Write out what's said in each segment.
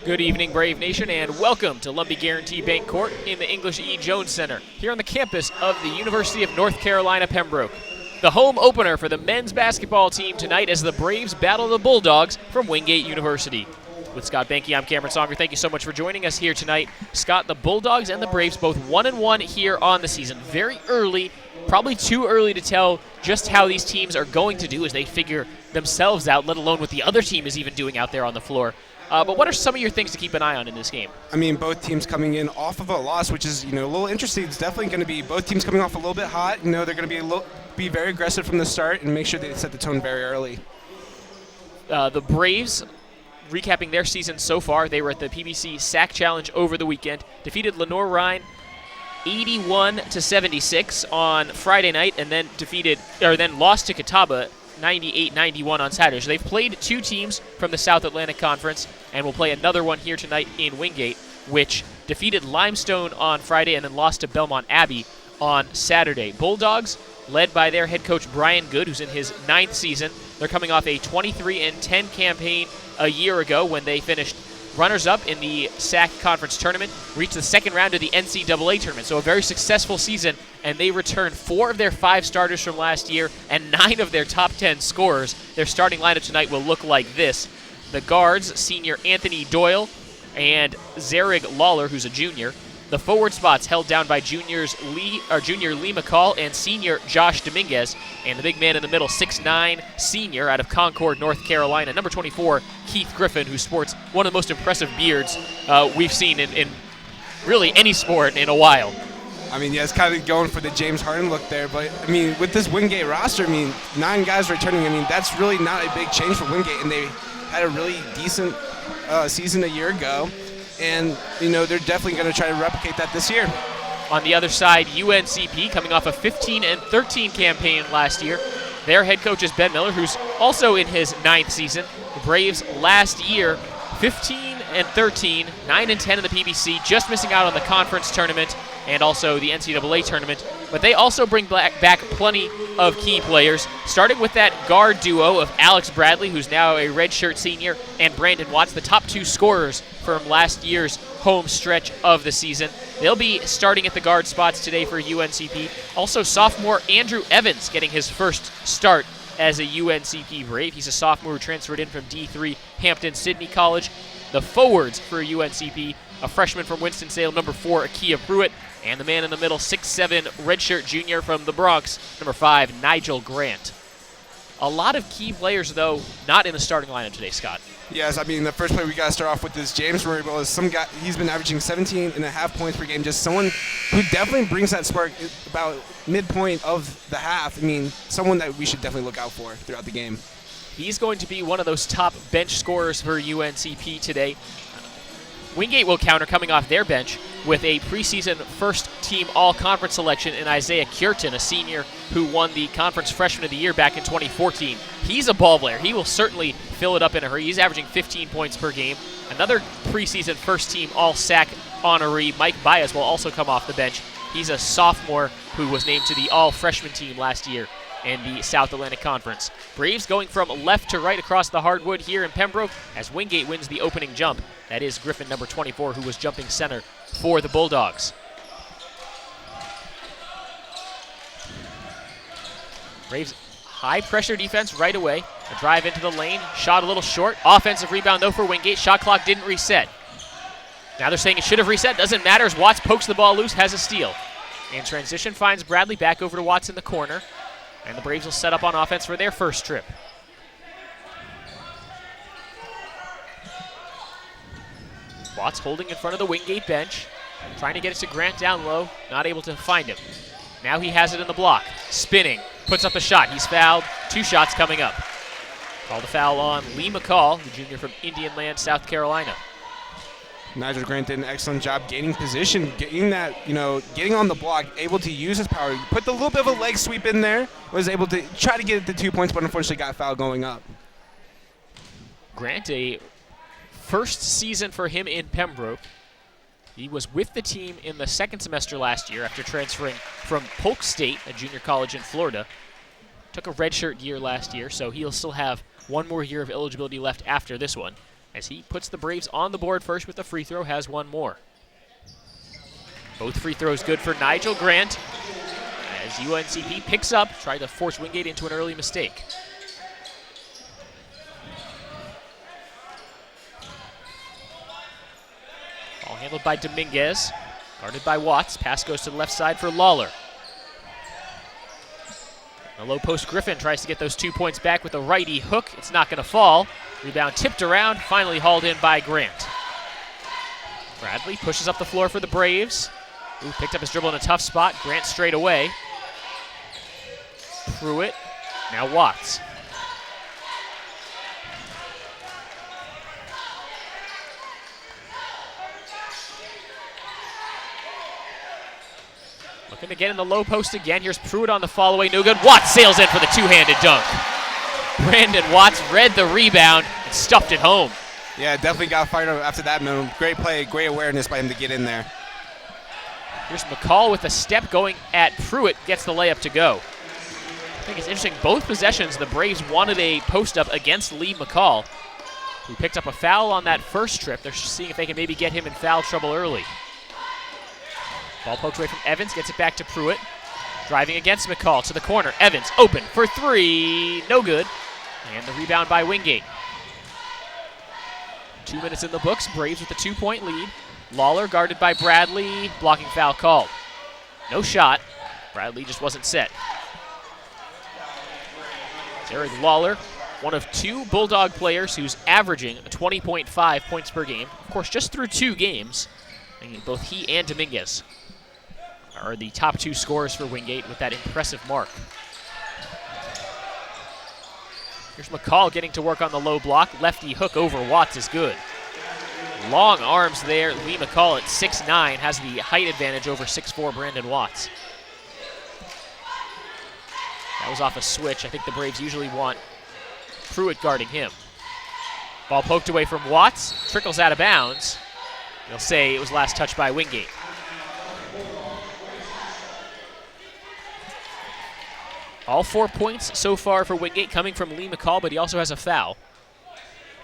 Good evening, Brave Nation, and welcome to Lumbee Guaranty Bank Court in the English E. Jones Center, here on the campus of the University of North Carolina, Pembroke. The home opener for the men's basketball team tonight as the Braves battle the Bulldogs from Wingate University. With Scott Benke, I'm Cameron Songer. Thank you so much for joining us here tonight. Scott, the Bulldogs and the Braves both 1-1 here on the season. Very early, probably too early to tell just how these teams are going to do as they figure themselves out, let alone what the other team is even doing out there on the floor. But what are some of your things to keep an eye on in this game? I mean, both teams coming in off of a loss, which is, a little interesting. It's definitely going to be both teams coming off a little bit hot. They're going to be very aggressive from the start and make sure they set the tone very early. The Braves, recapping their season so far, they were at the PBC Sack Challenge over the weekend, defeated Lenoir-Rhyne 81-76 on Friday night, and then lost to Catawba 98-91 on Saturday. So they've played two teams from the South Atlantic Conference, and will play another one here tonight in Wingate, which defeated Limestone on Friday and then lost to Belmont Abbey on Saturday. Bulldogs, led by their head coach Brian Good, who's in his 9th season. They're coming off a 23-10 campaign a year ago when they finished runners-up in the SAC Conference Tournament, reached the second round of the NCAA Tournament. So a very successful season, and they returned 4 of their 5 starters from last year and 9 of their top 10 scorers. Their starting lineup tonight will look like this. The guards, senior Anthony Doyle and Zarig Lawler, who's a junior. The forward spots held down by junior Lee McCall and senior Josh Dominguez. And the big man in the middle, 6'9", senior out of Concord, North Carolina, number 24, Keith Griffin, who sports one of the most impressive beards we've seen in really any sport in a while. It's kind of going for the James Harden look there. But, with this Wingate roster, 9 guys returning, that's really not a big change for Wingate. And they had a really decent season a year ago. And, they're definitely going to try to replicate that this year. On the other side, UNCP, coming off a 15-13 campaign last year. Their head coach is Ben Miller, who's also in his 9th season. The Braves last year, 15-13, 9-10 in the PBC, just missing out on the conference tournament and also the NCAA tournament. But they also bring back plenty of key players, starting with that guard duo of Alex Bradley, who's now a redshirt senior, and Brandon Watts, the top 2 scorers from last year's home stretch of the season. They'll be starting at the guard spots today for UNCP. Also, sophomore Andrew Evans getting his first start as a UNCP Brave. He's a sophomore who transferred in from D3 Hampton-Sydney College. The forwards for UNCP, a freshman from Winston-Salem, number 4, Akia Pruitt, and the man in the middle, 6'7", redshirt junior from the Bronx, number 5, Nigel Grant. A lot of key players, though, not in the starting lineup today, Scott. Yes, the first player we got to start off with is James Murray. Is some guy. He's been averaging 17.5 points per game. Just someone who definitely brings that spark about midpoint of the half. Someone that we should definitely look out for throughout the game. He's going to be one of those top bench scorers for UNCP today. Wingate will counter coming off their bench with a preseason first-team all-conference selection in Isaiah Cureton, a senior who won the Conference Freshman of the Year back in 2014. He's a ball player. He will certainly fill it up in a hurry. He's averaging 15 points per game. Another preseason first-team all-SAC honoree, Mike Baez, will also come off the bench. He's a sophomore who was named to the all-freshman team last year in the South Atlantic Conference. Braves going from left to right across the hardwood here in Pembroke as Wingate wins the opening jump. That is Griffin, number 24, who was jumping center for the Bulldogs. Braves high-pressure defense right away. A drive into the lane, shot a little short. Offensive rebound, though, for Wingate. Shot clock didn't reset. Now they're saying it should have reset. Doesn't matter as Watts pokes the ball loose, has a steal. In transition, finds Bradley back over to Watts in the corner. And the Braves will set up on offense for their first trip. Watts holding in front of the Wingate bench, trying to get it to Grant down low, not able to find him. Now he has it in the block, spinning, puts up a shot. He's fouled, 2 shots coming up. Called a foul on Lee McCall, the junior from Indian Land, South Carolina. Nigel Grant did an excellent job gaining position, getting on the block, able to use his power. Put a little bit of a leg sweep in there, was able to try to get it to 2 points, but unfortunately got fouled going up. Grant, a first season for him in Pembroke. He was with the team in the second semester last year after transferring from Polk State, a junior college in Florida. Took a redshirt year last year, so he'll still have one more year of eligibility left after this one. as he puts the Braves on the board first with the free throw, has one more. Both free throws good for Nigel Grant as UNCP picks up, trying to force Wingate into an early mistake. Ball handled by Dominguez, guarded by Watts. Pass goes to the left side for Lawler. A low post, Griffin tries to get those 2 points back with a righty hook. It's not going to fall. Rebound tipped around, finally hauled in by Grant. Bradley pushes up the floor for the Braves. Ooh, picked up his dribble in a tough spot. Grant straight away. Pruitt, now Watts. Looking to get in the low post again. Here's Pruitt on the follow-away, no good. Watts sails in for the two-handed dunk. Brandon Watts read the rebound and stuffed it home. Yeah, definitely got fired up after that move. Great play, great awareness by him to get in there. Here's McCall with a step going at Pruitt, gets the layup to go. I think it's interesting, both possessions, the Braves wanted a post-up against Lee McCall, who picked up a foul on that first trip. They're seeing if they can maybe get him in foul trouble early. Ball poked away from Evans, gets it back to Pruitt. Driving against McCall to the corner. Evans open for three, no good. And the rebound by Wingate. 2 minutes in the books, Braves with a 2-point lead. Lawler guarded by Bradley, blocking foul called. No shot, Bradley just wasn't set. Eric Lawler, one of two Bulldog players who's averaging 20.5 points per game. Of course, just through 2 games, and both he and Dominguez are the top 2 scorers for Wingate with that impressive mark. Here's McCall getting to work on the low block. Lefty hook over Watts is good. Long arms there. Lee McCall at 6'9", has the height advantage over 6'4" Brandon Watts. That was off a switch. I think the Braves usually want Pruitt guarding him. Ball poked away from Watts. Trickles out of bounds. They'll say it was last touched by Wingate. All 4 points so far for Wingate coming from Lee McCall, but he also has a foul.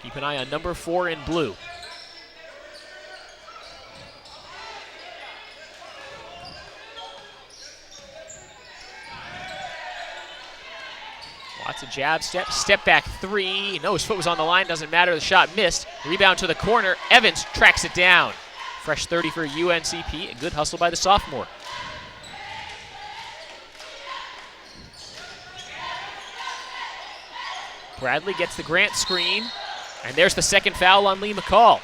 Keep an eye on number 4 in blue. Watts a jab step back 3. No, his foot was on the line, doesn't matter, the shot missed. Rebound to the corner, Evans tracks it down. Fresh 30 for UNCP, a good hustle by the sophomore. Bradley gets the Grant screen, and there's the second foul on Lee McCall.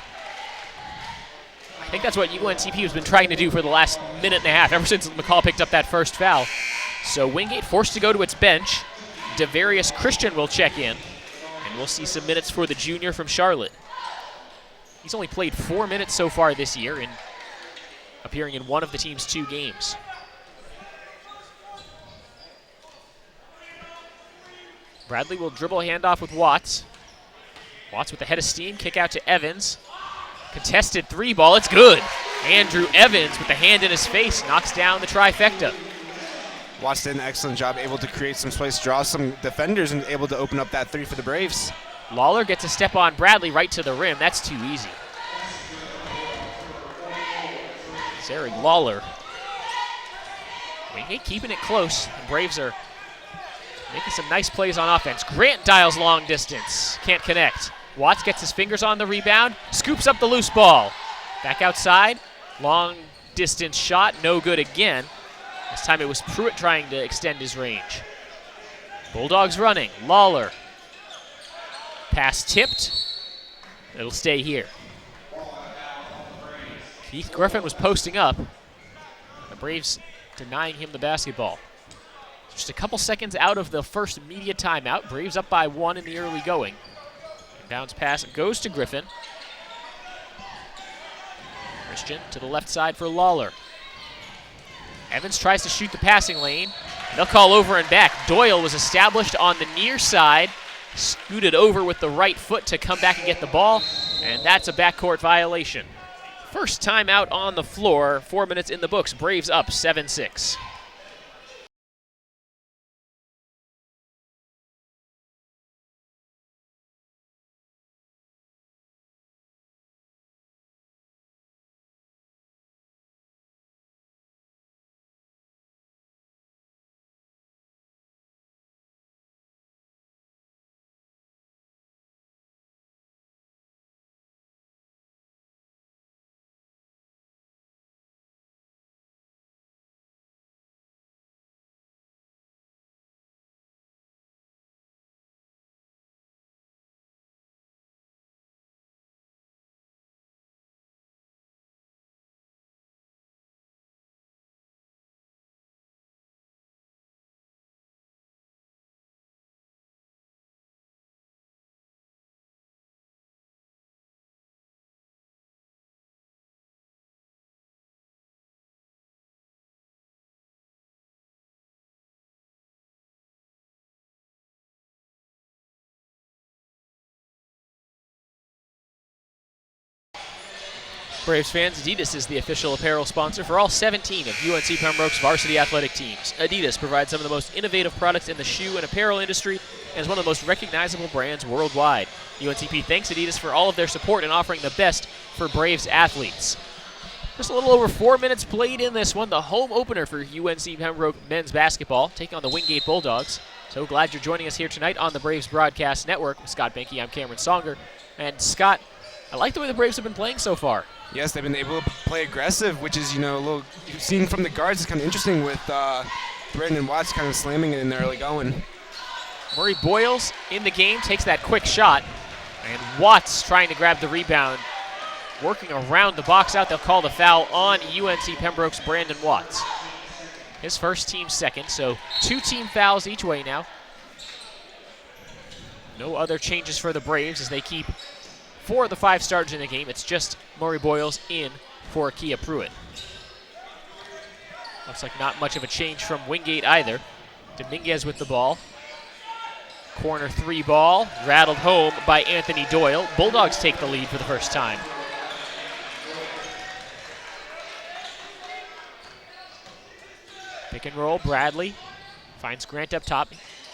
I think that's what UNCP has been trying to do for the last minute and a half, ever since McCall picked up that first foul. So Wingate forced to go to its bench. Devarius Christian will check in, and we'll see some minutes for the junior from Charlotte. He's only played 4 minutes so far this year, in appearing in one of the team's 2 games. Bradley will dribble handoff with Watts. Watts with the head of steam, kick out to Evans. Contested 3 ball, it's good. Andrew Evans with the hand in his face knocks down the trifecta. Watts did an excellent job, able to create some space, draw some defenders, and able to open up that 3 for the Braves. Lawler gets a step on Bradley right to the rim. That's too easy. It's Eric Lawler. Wingate keeping it close. The Braves are making some nice plays on offense. Grant dials long distance. Can't connect. Watts gets his fingers on the rebound. Scoops up the loose ball. Back outside. Long distance shot. No good again. This time it was Pruitt trying to extend his range. Bulldogs running. Lawler. Pass tipped. It'll stay here. Keith Griffin was posting up. The Braves denying him the basketball. Just a couple seconds out of the first media timeout. Braves up by 1 in the early going. Bounce pass goes to Griffin. Christian to the left side for Lawler. Evans tries to shoot the passing lane. They'll call over and back. Doyle was established on the near side. Scooted over with the right foot to come back and get the ball. And that's a backcourt violation. First timeout on the floor. 4 minutes in the books. Braves up 7-6. Braves fans, Adidas is the official apparel sponsor for all 17 of UNC Pembroke's varsity athletic teams. Adidas provides some of the most innovative products in the shoe and apparel industry and is one of the most recognizable brands worldwide. UNCP thanks Adidas for all of their support in offering the best for Braves athletes. Just a little over 4 minutes played in this one, the home opener for UNC Pembroke men's basketball, taking on the Wingate Bulldogs. So glad you're joining us here tonight on the Braves Broadcast Network. With Scott Benke, I'm Cameron Songer. And Scott, I like the way the Braves have been playing so far. Yes, they've been able to play aggressive, which is, a little seen from the guards. It's kind of interesting with Brandon Watts kind of slamming it in the early going. Murray Boyles in the game, takes that quick shot, and Watts trying to grab the rebound, working around the box out. They'll call the foul on UNC Pembroke's Brandon Watts. His first, team second, so 2 team fouls each way now. No other changes for the Braves as they keep 4 of the 5 starters in the game. It's just Murray Boyles in for Kia Pruitt. Looks like not much of a change from Wingate either. Dominguez with the ball. Corner 3 ball, rattled home by Anthony Doyle. Bulldogs take the lead for the first time. Pick and roll, Bradley finds Grant up top.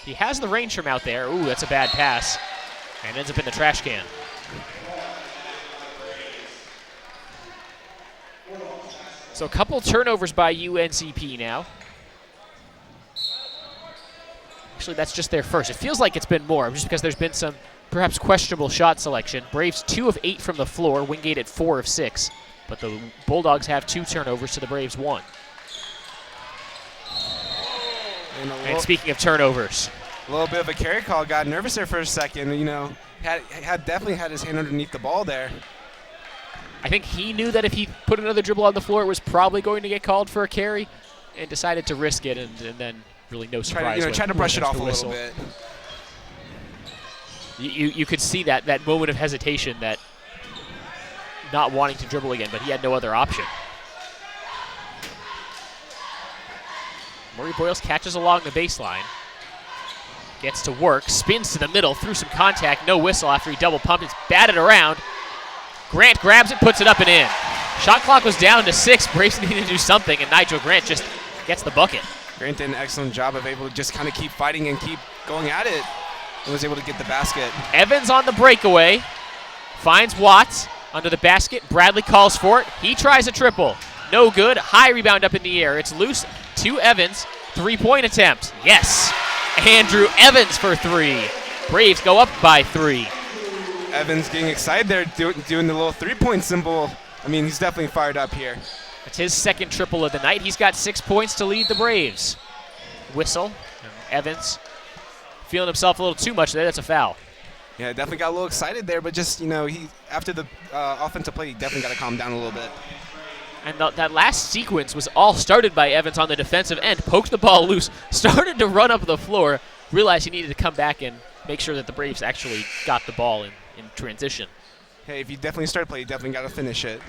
He has the range from out there. Ooh, that's a bad pass. And ends up in the trash can. So a couple turnovers by UNCP now. Actually, that's just their first. It feels like it's been more, just because there's been some perhaps questionable shot selection. Braves 2 of 8 from the floor, Wingate at 4 of 6. But the Bulldogs have 2 turnovers to the Braves 1. And speaking of turnovers, a little bit of a carry call. Got nervous there for a second. Had definitely had his hand underneath the ball there. I think he knew that if he put another dribble on the floor, it was probably going to get called for a carry, and decided to risk it, and then really no surprise. Trying to brush it off a little bit. You could see that moment of hesitation, that not wanting to dribble again, but he had no other option. Murray Boyles catches along the baseline. Gets to work, spins to the middle, through some contact, no whistle after he double pumped. It's batted around. Grant grabs it, puts it up and in. Shot clock was down to 6. Braves needed to do something, and Nigel Grant just gets the bucket. Grant did an excellent job of able to just kind of keep fighting and keep going at it, and was able to get the basket. Evans on the breakaway, finds Watts under the basket. Bradley calls for it. He tries a triple. No good. High rebound up in the air. It's loose to Evans. 3-point attempt. Yes. Andrew Evans for 3. Braves go up by 3. Evans getting excited there, doing the little 3-point symbol. I mean, he's definitely fired up here. It's his second triple of the night. He's got 6 points to lead the Braves. Whistle. Evans feeling himself a little too much there. That's a foul. Yeah, definitely got a little excited there, but just, he after the offensive play, he definitely got to calm down a little bit. And that last sequence was all started by Evans on the defensive end. Poked the ball loose, started to run up the floor, realized he needed to come back and make sure that the Braves actually got the ball in transition. Hey, if you definitely start play, you definitely got to finish it.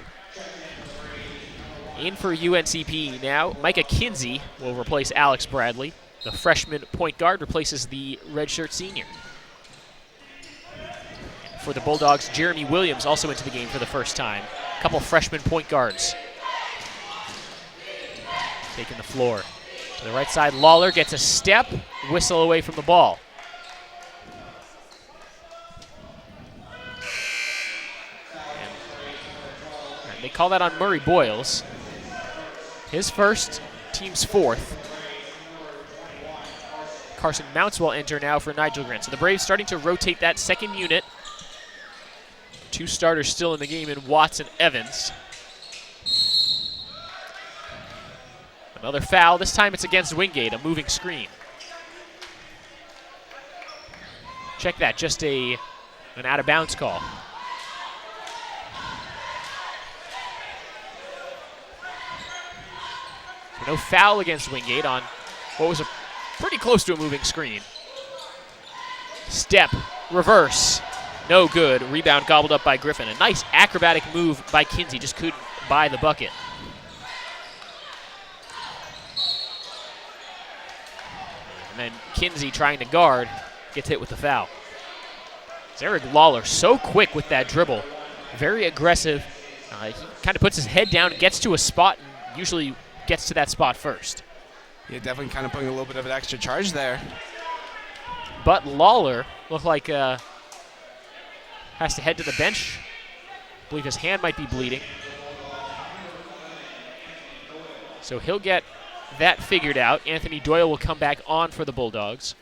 In for UNCP now, Micah Kinsey will replace Alex Bradley. The freshman point guard replaces the redshirt senior. For the Bulldogs, Jeremy Williams also into the game for the first time. A couple freshman point guards. Taking the floor. To the right side, Lawler gets a step, whistle away from the ball. And they call that on Murray Boyles. His first, team's 4th. Carson Mounts will enter now for Nigel Grant. So the Braves starting to rotate that second unit. 2 starters still in the game in Watts and Evans. Another foul. This time it's against Wingate, a moving screen. Check that, just an out-of-bounds call. So no foul against Wingate on what was pretty close to a moving screen. Step, reverse, no good. Rebound gobbled up by Griffin. A nice acrobatic move by Kinsey, just couldn't buy the bucket. And then Kinsey trying to guard, gets hit with the foul. Eric Lawler so quick with that dribble. Very aggressive, He kind of puts his head down, gets to a spot, and usually gets to that spot first. Yeah, definitely kind of putting a little bit of an extra charge there. But Lawler looked like has to head to the bench. I believe his hand might be bleeding. So he'll get that figured out. Anthony Doyle will come back on for the Bulldogs.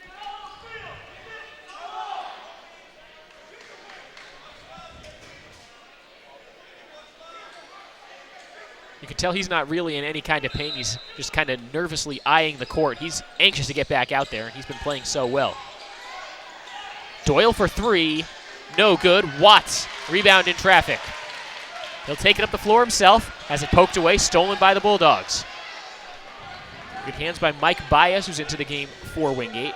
You can tell he's not really in any kind of pain. He's just kind of nervously eyeing the court. He's anxious to get back out there, and he's been playing so well. Doyle for three. No good. Watts, rebound in traffic. He'll take it up the floor himself. Has it poked away, stolen by the Bulldogs. Good hands by Mike Baez, who's into the game for Wingate.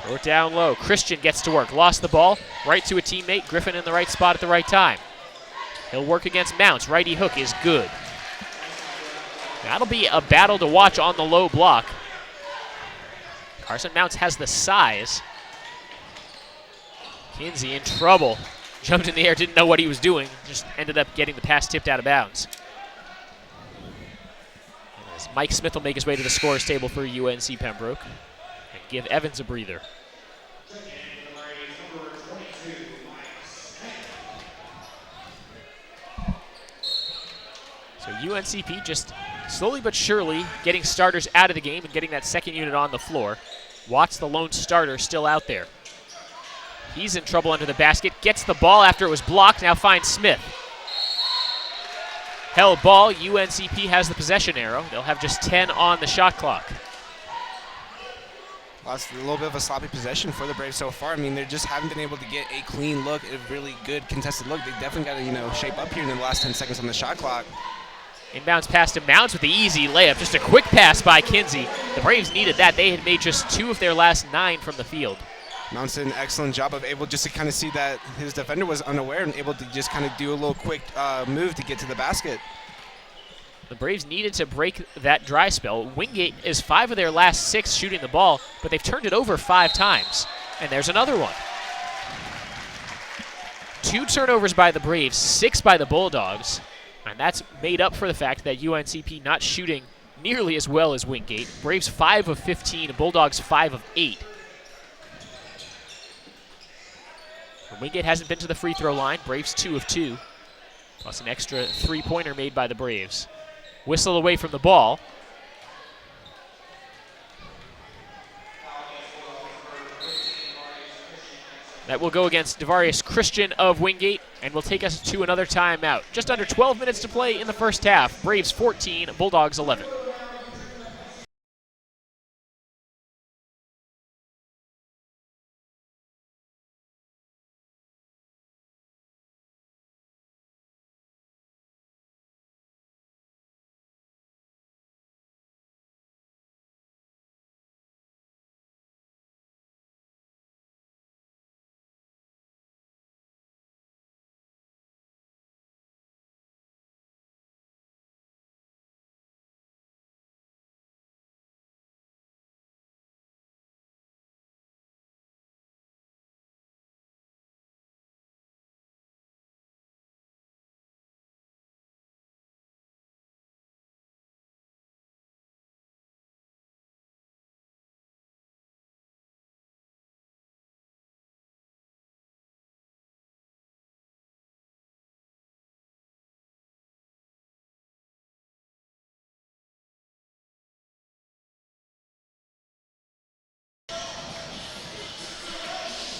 Throw it down low. Christian gets to work. Lost the ball. Right to a teammate. Griffin in the right spot at the right time. He'll work against Mounts. Righty hook is good. That'll be a battle to watch on the low block. Carson Mounts has the size. Kinsey in trouble. Jumped in the air, didn't know what he was doing. Just ended up getting the pass tipped out of bounds. As Mike Smith will make his way to the scorer's table for UNC Pembroke and give Evans a breather. So UNCP just slowly but surely getting starters out of the game and getting that second unit on the floor. Watts, the lone starter, still out there. He's in trouble under the basket. Gets the ball after it was blocked. Now finds Smith. Held ball. UNCP has the possession arrow. They'll have just 10 on the shot clock. Lost a little bit of a sloppy possession for the Braves so far. I mean, they just haven't been able to get a clean look, a really good contested look. They definitely got to, shape up here in the last 10 seconds on the shot clock. Inbounds pass to Mounts with the easy layup. Just a quick pass by Kinsey. The Braves needed that. They had made just 2 of their last 9 from the field. Mounts did an excellent job of able just to kind of see that his defender was unaware and able to just kind of do a little quick move to get to the basket. The Braves needed to break that dry spell. Wingate is 5 of their last 6 shooting the ball, but they've turned it over 5 times. And there's another one. 2 turnovers by the Braves, 6 by the Bulldogs. And that's made up for the fact that UNCP not shooting nearly as well as Wingate. Braves 5 of 15, Bulldogs 5 of 8. Wingate hasn't been to the free throw line. Braves 2 of 2. Plus an extra 3-pointer made by the Braves. Whistle away from the ball. That will go against Devarius Christian of Wingate and will take us to another timeout. Just under 12 minutes to play in the first half. Braves 14, Bulldogs 11.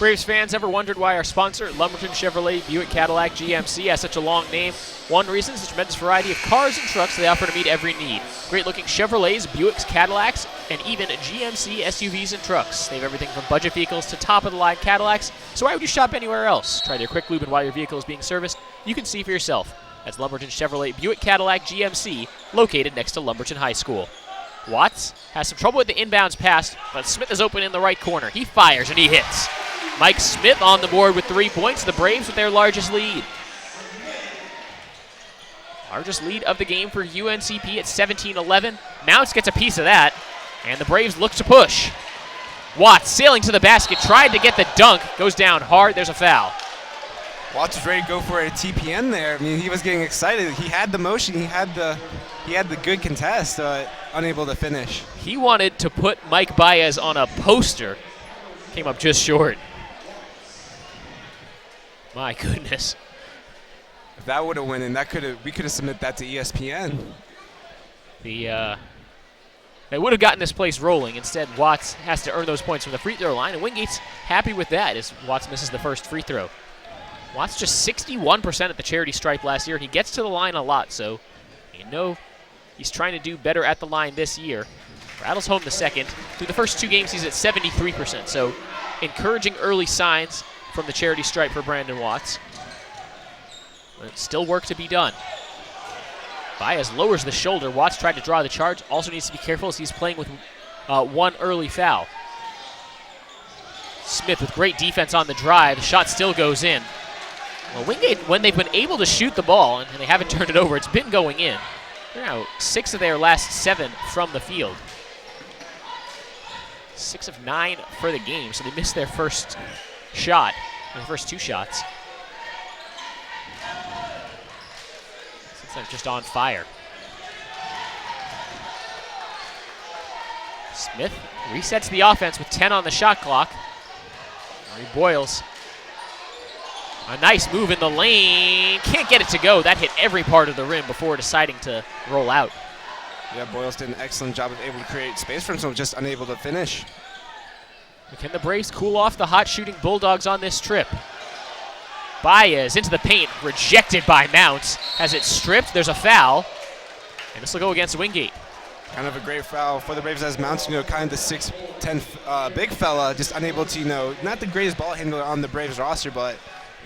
Braves fans ever wondered why our sponsor, Lumberton Chevrolet Buick Cadillac GMC, has such a long name? One reason is the tremendous variety of cars and trucks they offer to meet every need. Great-looking Chevrolets, Buicks, Cadillacs, and even GMC SUVs and trucks. They have everything from budget vehicles to top-of-the-line Cadillacs, so why would you shop anywhere else? Try their quick lube, and while your vehicle is being serviced, you can see for yourself. That's Lumberton Chevrolet Buick Cadillac GMC, located next to Lumberton High School. Watts has some trouble with the inbounds pass, but Smith is open in the right corner. He fires and he hits. Mike Smith on the board with 3 points. The Braves with their largest lead. Largest lead of the game for UNCP at 17-11. Mounts gets a piece of that, and the Braves look to push. Watts sailing to the basket, tried to get the dunk, goes down hard, there's a foul. Watts was ready to go for a TPN there. I mean, he was getting excited. He had the motion, he had the good contest, unable to finish. He wanted to put Mike Baez on a poster, came up just short. My goodness. If that would have won, and we could have submitted that to ESPN. They would have gotten this place rolling. Instead, Watts has to earn those points from the free throw line, and Wingate's happy with that as Watts misses the first free throw. Watts just 61% at the charity stripe last year, and he gets to the line a lot, so you know he's trying to do better at the line this year. Rattles home the second. Through the first 2 games, he's at 73%, so encouraging early signs from the charity stripe for Brandon Watts. But still work to be done. Baez lowers the shoulder. Watts tried to draw the charge. Also needs to be careful as he's playing with one early foul. Smith with great defense on the drive. The shot still goes in. Well, Wingate, when they've been able to shoot the ball, and they haven't turned it over, it's been going in. They're now 6 of their last 7 from the field. 6 of 9 for the game, so they missed their first shot, their first 2 shots. Since they're just on fire. Smith resets the offense with 10 on the shot clock. Murray Boyles. A nice move in the lane. Can't get it to go. That hit every part of the rim before deciding to roll out. Yeah, Boyles did an excellent job of able to create space for himself, just unable to finish. Can the Braves cool off the hot shooting Bulldogs on this trip? Baez into the paint, rejected by Mounts. Has it stripped, there's a foul. And this will go against Wingate. Kind of a great foul for the Braves as Mounts, kind of the 6'10" big fella, just unable to, not the greatest ball handler on the Braves roster, but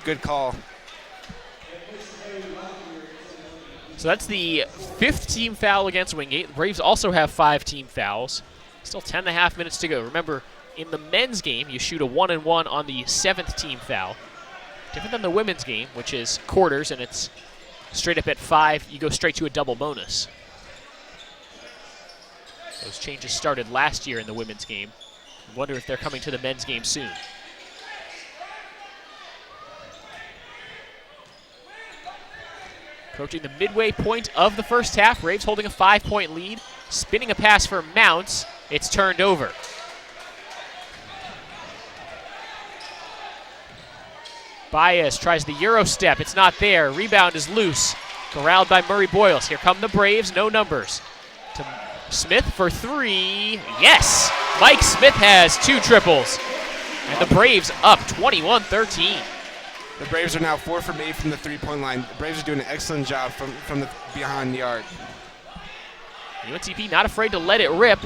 good call. So that's the 5th team foul against Wingate. The Braves also have 5 team fouls. Still 10.5 minutes to go. Remember, in the men's game, you shoot a 1-and-1 on the 7th team foul. Different than the women's game, which is quarters, and it's straight up at 5. You go straight to a double bonus. Those changes started last year in the women's game. I wonder if they're coming to the men's game soon. Approaching the midway point of the first half, Braves holding a 5-point lead. Spinning a pass for Mounts. It's turned over. Baez tries the Euro step. It's not there. Rebound is loose. Corralled by Murray Boyles. Here come the Braves. No numbers. To Smith for 3. Yes! Mike Smith has 2 triples. And the Braves up 21-13. The Braves are now 4 from 8 from the 3-point line. The Braves are doing an excellent job from the behind the arc. UNCP not afraid to let it rip.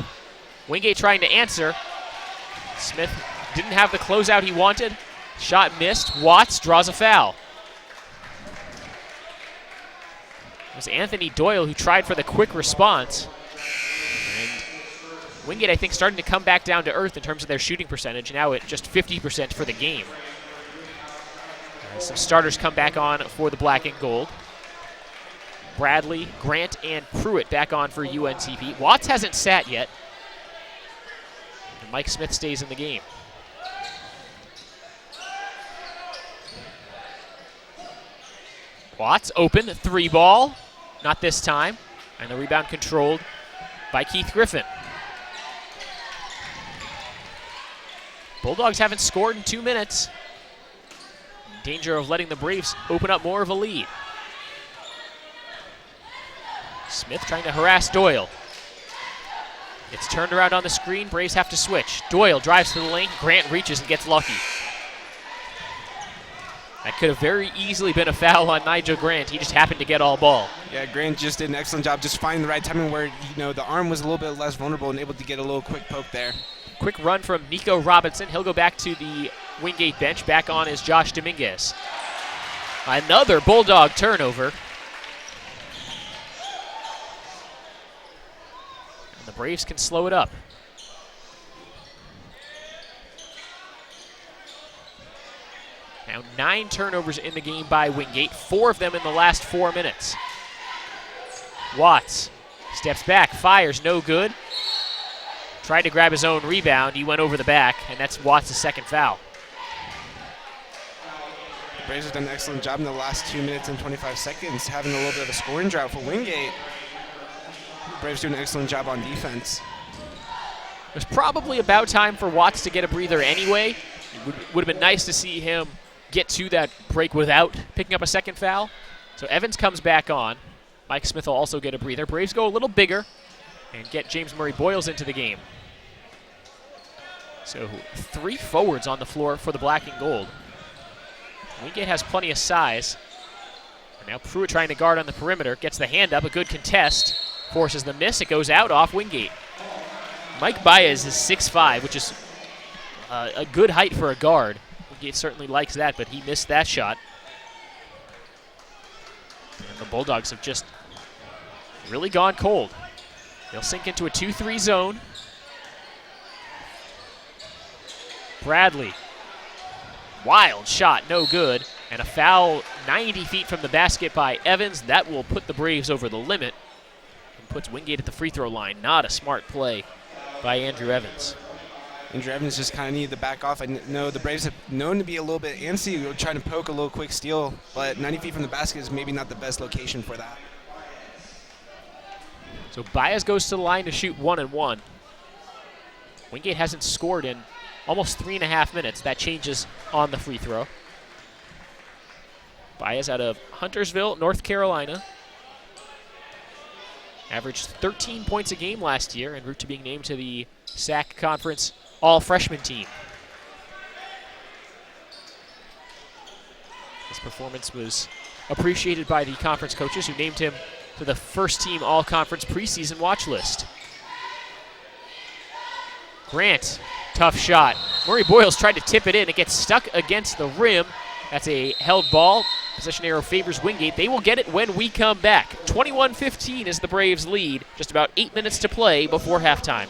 Wingate trying to answer. Smith didn't have the closeout he wanted. Shot missed. Watts draws a foul. It was Anthony Doyle who tried for the quick response. And Wingate, I think, starting to come back down to earth in terms of their shooting percentage, now at just 50% for the game. Some starters come back on for the black and gold. Bradley, Grant, and Pruitt back on for UNCP. Watts hasn't sat yet. And Mike Smith stays in the game. Watts open, 3-ball. Not this time. And the rebound controlled by Keith Griffin. Bulldogs haven't scored in 2 minutes. In danger of letting the Braves open up more of a lead. Smith trying to harass Doyle. It's turned around on the screen. Braves have to switch. Doyle drives to the lane. Grant reaches and gets lucky. That could have very easily been a foul on Nigel Grant. He just happened to get all ball. Yeah, Grant just did an excellent job just finding the right timing where, the arm was a little bit less vulnerable and able to get a little quick poke there. Quick run from Nico Robinson. He'll go back to the Wingate bench. Back on is Josh Dominguez. Another Bulldog turnover. And the Braves can slow it up. Now 9 turnovers in the game by Wingate, 4 of them in the last 4 minutes. Watts steps back, fires, no good. tried to grab his own rebound. He went over the back, and that's Watts' second foul. The Braves have done an excellent job in the last 2 minutes and 25 seconds, having a little bit of a scoring drought for Wingate. The Braves doing an excellent job on defense. It was probably about time for Watts to get a breather anyway. It would have been nice to see him get to that break without picking up a second foul. So Evans comes back on. Mike Smith will also get a breather. Braves go a little bigger and get James Murray Boyles into the game. So 3 forwards on the floor for the black and gold. Wingate has plenty of size. And now Pruitt trying to guard on the perimeter. Gets the hand up, a good contest. Forces the miss, it goes out off Wingate. Mike Baez is 6'5", which is a good height for a guard. Wingate certainly likes that, but he missed that shot. And the Bulldogs have just really gone cold. They'll sink into a 2-3 zone. Bradley. Wild shot, no good. And a foul 90 feet from the basket by Evans. That will put the Braves over the limit and puts Wingate at the free throw line. Not a smart play by Andrew Evans. Andrew Evans just kind of needed to back off. I know the Braves have known to be a little bit antsy, trying to poke a little quick steal, but 90 feet from the basket is maybe not the best location for that. So Baez goes to the line to shoot 1-1. Wingate hasn't scored in almost 3.5 minutes. That changes on the free throw. Baez out of Huntersville, North Carolina. Averaged 13 points a game last year en route to being named to the SAC Conference All-Freshman team. His performance was appreciated by the conference coaches who named him to the first-team All-Conference preseason watch list. Grant, tough shot. Murray Boyles tried to tip it in. It gets stuck against the rim. That's a held ball. Possession arrow favors Wingate. They will get it when we come back. 21-15 is the Braves' lead. Just about 8 minutes to play before halftime.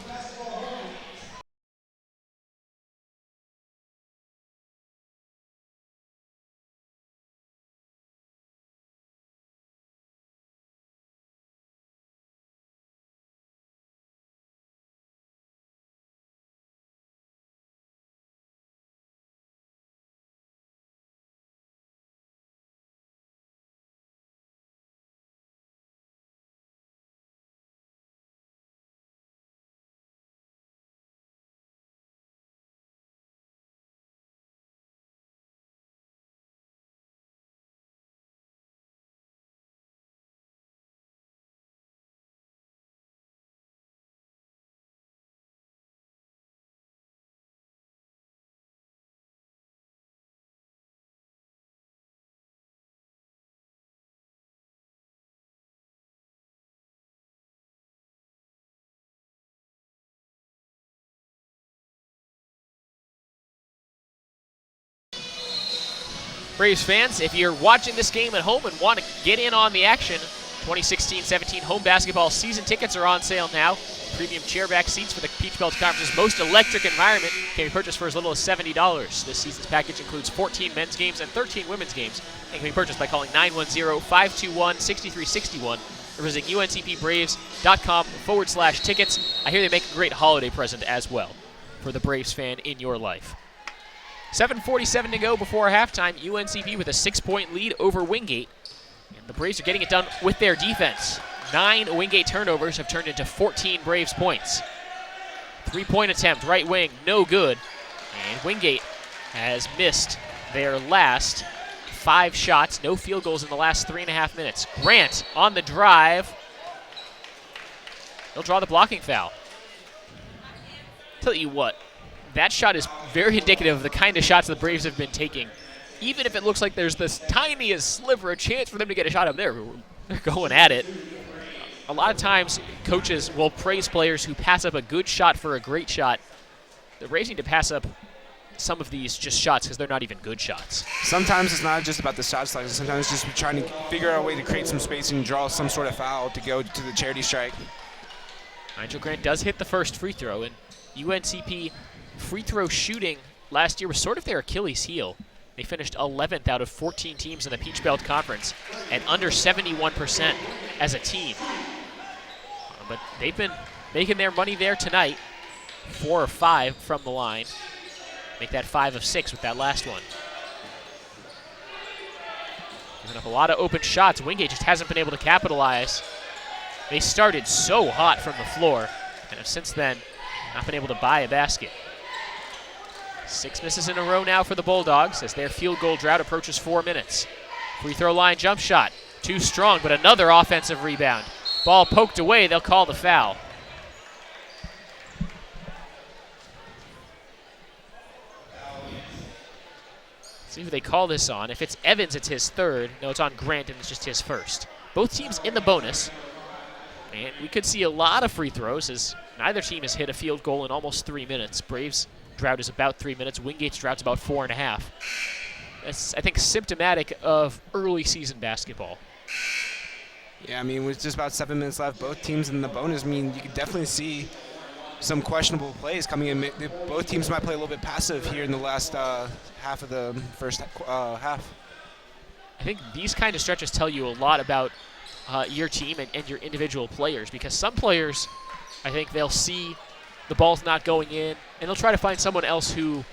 Braves fans, if you're watching this game at home and want to get in on the action, 2016-17 home basketball season tickets are on sale now. Premium chairback seats for the Peach Belt Conference's most electric environment can be purchased for as little as $70. This season's package includes 14 men's games and 13 women's games and can be purchased by calling 910-521-6361 or visiting uncpbraves.com/tickets. I hear they make a great holiday present as well for the Braves fan in your life. 7:47 to go before halftime. UNCP with a 6-point lead over Wingate. And the Braves are getting it done with their defense. 9 Wingate turnovers have turned into 14 Braves points. 3-point attempt, right wing, no good. And Wingate has missed their last 5 shots. No field goals in the last 3.5 minutes. Grant on the drive. He'll draw the blocking foul. Tell you what, that shot is very indicative of the kind of shots the Braves have been taking. Even if it looks like there's this tiniest sliver of chance for them to get a shot up there, they're going at it. A lot of times, coaches will praise players who pass up a good shot for a great shot. The Braves need to pass up some of these just shots because they're not even good shots. Sometimes it's not just about the shot selection. Sometimes it's just trying to figure out a way to create some spacing and draw some sort of foul to go to the charity strike. Nigel Grant does hit the first free throw, and UNCP free throw shooting last year was sort of their Achilles heel. They finished 11th out of 14 teams in the Peach Belt Conference at under 71% as a team. But they've been making their money there tonight. 4 or 5 from the line. Make that 5 of 6 with that last one. Giving up a lot of open shots. Wingate just hasn't been able to capitalize. They started so hot from the floor and have since then not been able to buy a basket. 6 misses in a row now for the Bulldogs as their field goal drought approaches 4 minutes. Free throw line jump shot. Too strong, but another offensive rebound. Ball poked away, they'll call the foul. See who they call this on. If it's Evans, it's his third. No, it's on Grant, and it's just his first. Both teams in the bonus. And we could see a lot of free throws as neither team has hit a field goal in almost 3 minutes. Braves' drought is about 3 minutes. Wingate's drought's about 4.5. That's, I think, symptomatic of early season basketball. Yeah, I mean, with just about 7 minutes left, both teams in the bonus, I mean, you could definitely see some questionable plays coming in. Both teams might play a little bit passive here in the last half of the first half. I think these kind of stretches tell you a lot about your team and your individual players, because some players, I think they'll see the ball's not going in, and they'll try to find someone else who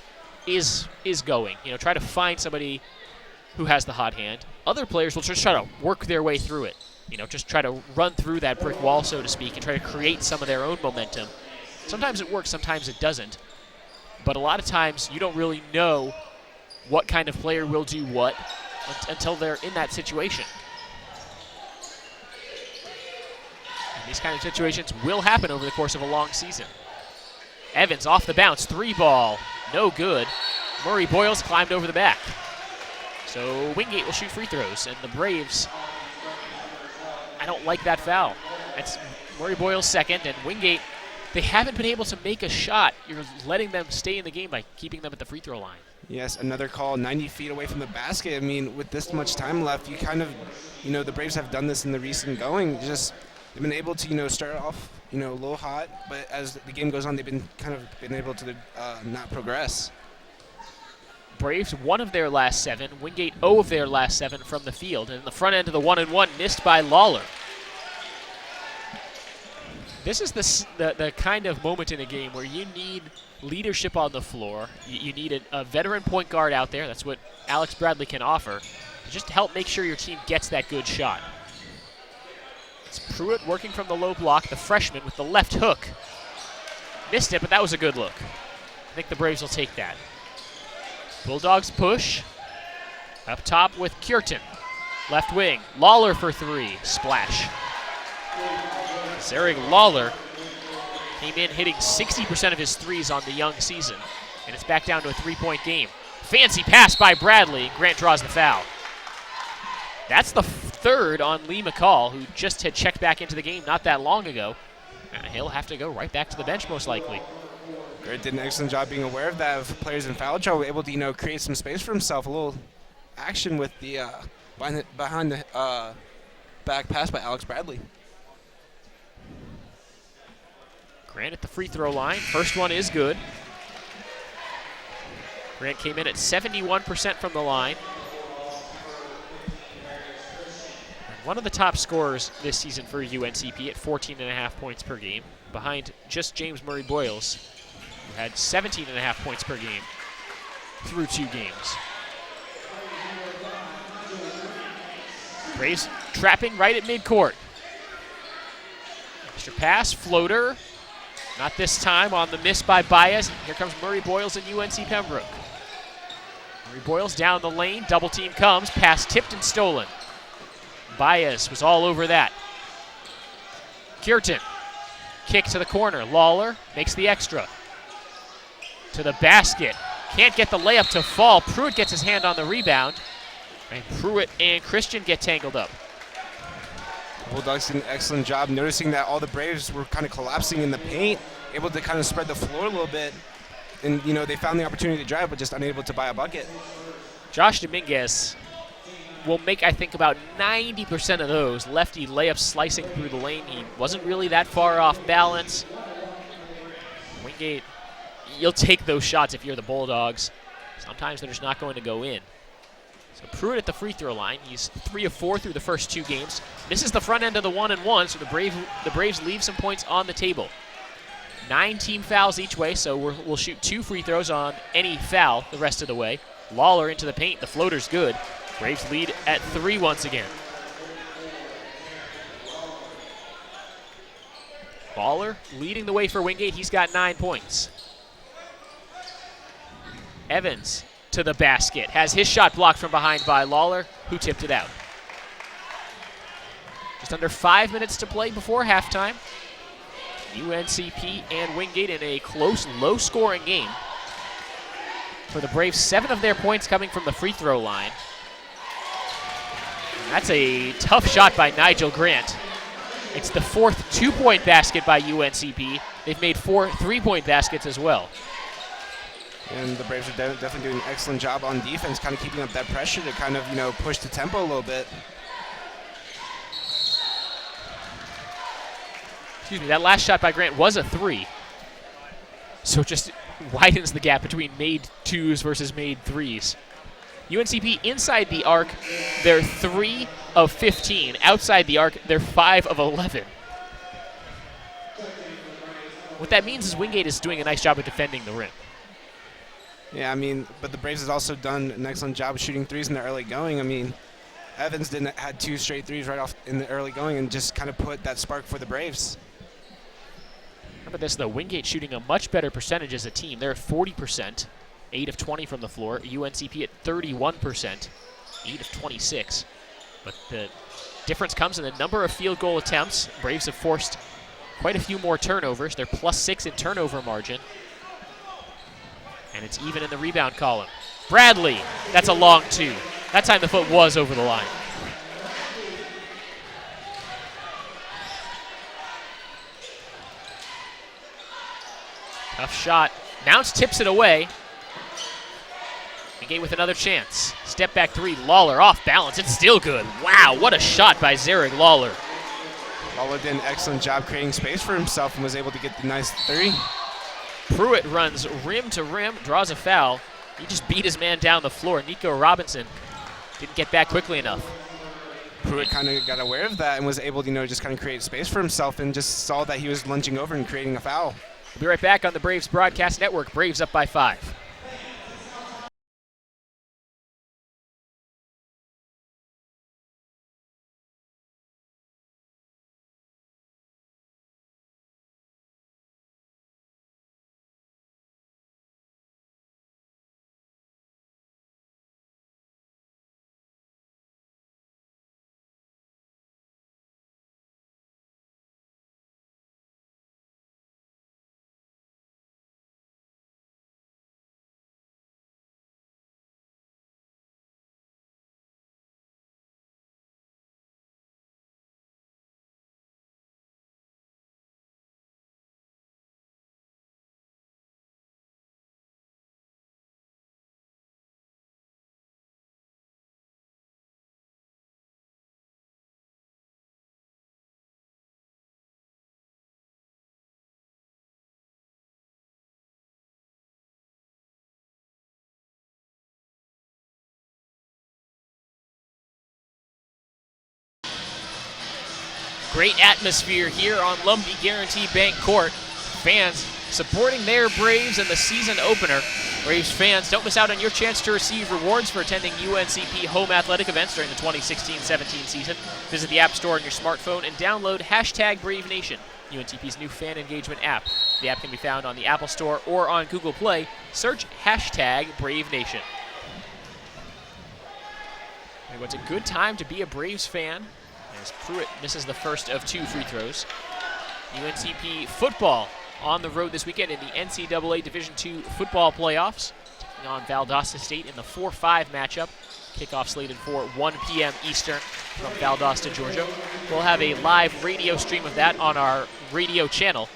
is going. You know, try to find somebody who has the hot hand. Other players will just try to work their way through it. You know, just try to run through that brick wall, so to speak, and try to create some of their own momentum. Sometimes it works, sometimes it doesn't. But a lot of times you don't really know what kind of player will do what until they're in that situation. And these kind of situations will happen over the course of a long season. Evans off the bounce, 3 ball, no good. Murray Boyles climbed over the back. So Wingate will shoot free throws, and the Braves, I don't like that foul. It's Murray Boyles' second, and Wingate, they haven't been able to make a shot. You're letting them stay in the game by keeping them at the free throw line. Yes, another call 90 feet away from the basket. I mean, with this much time left, you kind of, you know, the Braves have done this in the recent going. Just they've been able to, you know, start off, you know, a little hot, but as the game goes on, they've been able to not progress. Braves 1 of their last 7, Wingate 0 of their last 7 from the field. And the front end of the 1-and-1 missed by Lawler. This is the kind of moment in a game where you need leadership on the floor. You need a veteran point guard out there. That's what Alex Bradley can offer. Just to help make sure your team gets that good shot. It's Pruitt working from the low block, the freshman with the left hook. Missed it, but that was a good look. I think the Braves will take that. Bulldogs push. Up top with Cureton. Left wing. Lawler for 3. Splash. Zarek Lawler came in hitting 60% of his threes on the young season, and it's back down to a 3-point game. Fancy pass by Bradley. Grant draws the foul. That's the 3rd on Lee McCall, who just had checked back into the game not that long ago. And he'll have to go right back to the bench most likely. Grant did an excellent job being aware of that. If players in foul trouble, able to, you know, create some space for himself. A little action with the behind the back pass by Alex Bradley. Grant at the free throw line. First one is good. Grant came in at 71% from the line. And one of the top scorers this season for UNCP at 14.5 points per game, behind just James Murray Boyles, who had 17.5 points per game through 2 games. Braves trapping right at midcourt. Extra pass, floater. Not this time on the miss by Baez. Here comes Murray Boyles and UNC Pembroke. Murray Boyles down the lane, double team comes, pass tipped and stolen. Baez was all over that. Cureton, kick to the corner. Lawler makes the extra. To the basket. Can't get the layup to fall. Pruitt gets his hand on the rebound. And Pruitt and Christian get tangled up. Bulldogs did an excellent job noticing that all the Braves were kind of collapsing in the paint, able to kind of spread the floor a little bit. And, you know, they found the opportunity to drive, but just unable to buy a bucket. Josh Dominguez will make, I think, about 90% of those lefty layups slicing through the lane. He wasn't really that far off balance. Wingate, you'll take those shots if you're the Bulldogs. Sometimes they're just not going to go in. So Pruitt at the free throw line. He's 3 of 4 through the first 2 games. This is the front end of the 1-and-1, so the Braves leave some points on the table. 9 team fouls each way, so we'll shoot 2 free throws on any foul the rest of the way. Lawler into the paint. The floater's good. Braves lead at 3 once again. Lawler leading the way for Wingate. He's got 9 points. Evans to the basket. Has his shot blocked from behind by Lawler, who tipped it out. Just under 5 minutes to play before halftime. UNCP and Wingate in a close, low-scoring game. For the Braves, 7 of their points coming from the free throw line. And that's a tough shot by Nigel Grant. It's the 4th 2-point basket by UNCP. They've made 4 3-point baskets as well. And the Braves are definitely doing an excellent job on defense, kind of keeping up that pressure to kind of, push the tempo a little bit. Excuse me, that last shot by Grant was a 3. So it just widens the gap between made 2s versus made 3s. UNCP inside the arc, they're 3 of 15. Outside the arc, they're 5 of 11. What that means is Wingate is doing a nice job of defending the rim. Yeah, but the Braves has also done an excellent job of shooting threes in the early going. Evans had 2 straight threes right off in the early going and just kind of put that spark for the Braves. How about this, though? Wingate shooting a much better percentage as a team. They're at 40%, 8 of 20 from the floor. UNCP at 31%, 8 of 26. But the difference comes in the number of field goal attempts. Braves have forced quite a few more turnovers. They're +6 in turnover margin. And it's even in the rebound column. Bradley, that's a long 2. That time the foot was over the line. Tough shot. Mounts tips it away. Wingate with another chance. Step back 3, Lawler off balance. It's still good. Wow, what a shot by Zarek Lawler. Lawler did an excellent job creating space for himself and was able to get the nice 3. Pruitt runs rim to rim, draws a foul. He just beat his man down the floor. Nico Robinson didn't get back quickly enough. Pruitt kind of got aware of that and was able to, just kind of create space for himself and just saw that he was lunging over and creating a foul. We'll be right back on the Braves Broadcast Network. Braves up by 5. Great atmosphere here on Lumbee Guaranty Bank Court. Fans supporting their Braves in the season opener. Braves fans, don't miss out on your chance to receive rewards for attending UNCP home athletic events during the 2016-17 season. Visit the App Store on your smartphone and download #BraveNation, UNCP's new fan engagement app. The app can be found on the Apple Store or on Google Play. Search #BraveNation. And what's a good time to be a Braves fan, as Pruitt misses the first of 2 free throws. UNCP football on the road this weekend in the NCAA Division II football playoffs, taking on Valdosta State in the 4-5 matchup. Kickoff slated for 1 p.m. Eastern from Valdosta, Georgia. We'll have a live radio stream of that on our radio channel.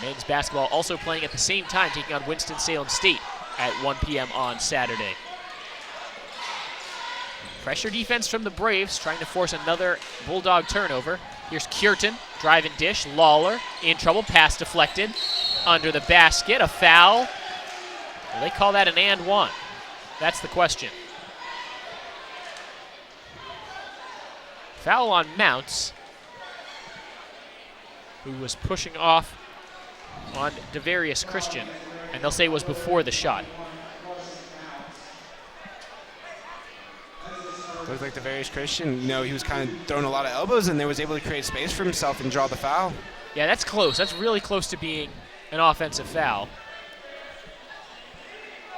Men's basketball also playing at the same time, taking on Winston-Salem State at 1 p.m. on Saturday. Pressure defense from the Braves, trying to force another Bulldog turnover. Here's Kierton, drive and dish. Lawler in trouble, pass deflected. Under the basket, a foul. Will they call that an and one? That's the question. Foul on Mounts, who was pushing off on Devarius Christian, and they'll say it was before the shot. Looked like Devarius Christian, he was kind of throwing a lot of elbows and there was able to create space for himself and draw the foul. Yeah, that's close. That's really close to being an offensive foul.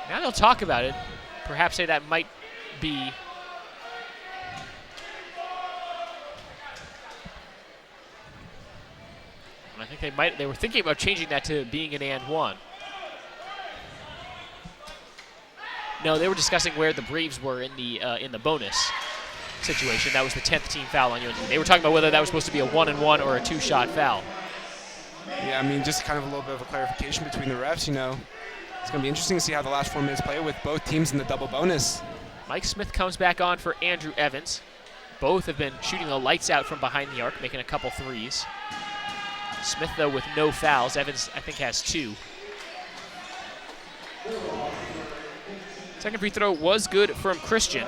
Now they'll talk about it. Perhaps say that might be. I think they were thinking about changing that to being an and one. No, they were discussing where the Braves were in the bonus situation. That was the 10th team foul on UNC. They were talking about whether that was supposed to be a 1-and-1 or a 2-shot foul. Yeah, I mean, just kind of a little bit of a clarification between the refs, It's going to be interesting to see how the last 4 minutes play with both teams in the double bonus. Mike Smith comes back on for Andrew Evans. Both have been shooting the lights out from behind the arc, making a couple threes. Smith, though, with no fouls. Evans, I think, has 2. Second free throw was good from Christian.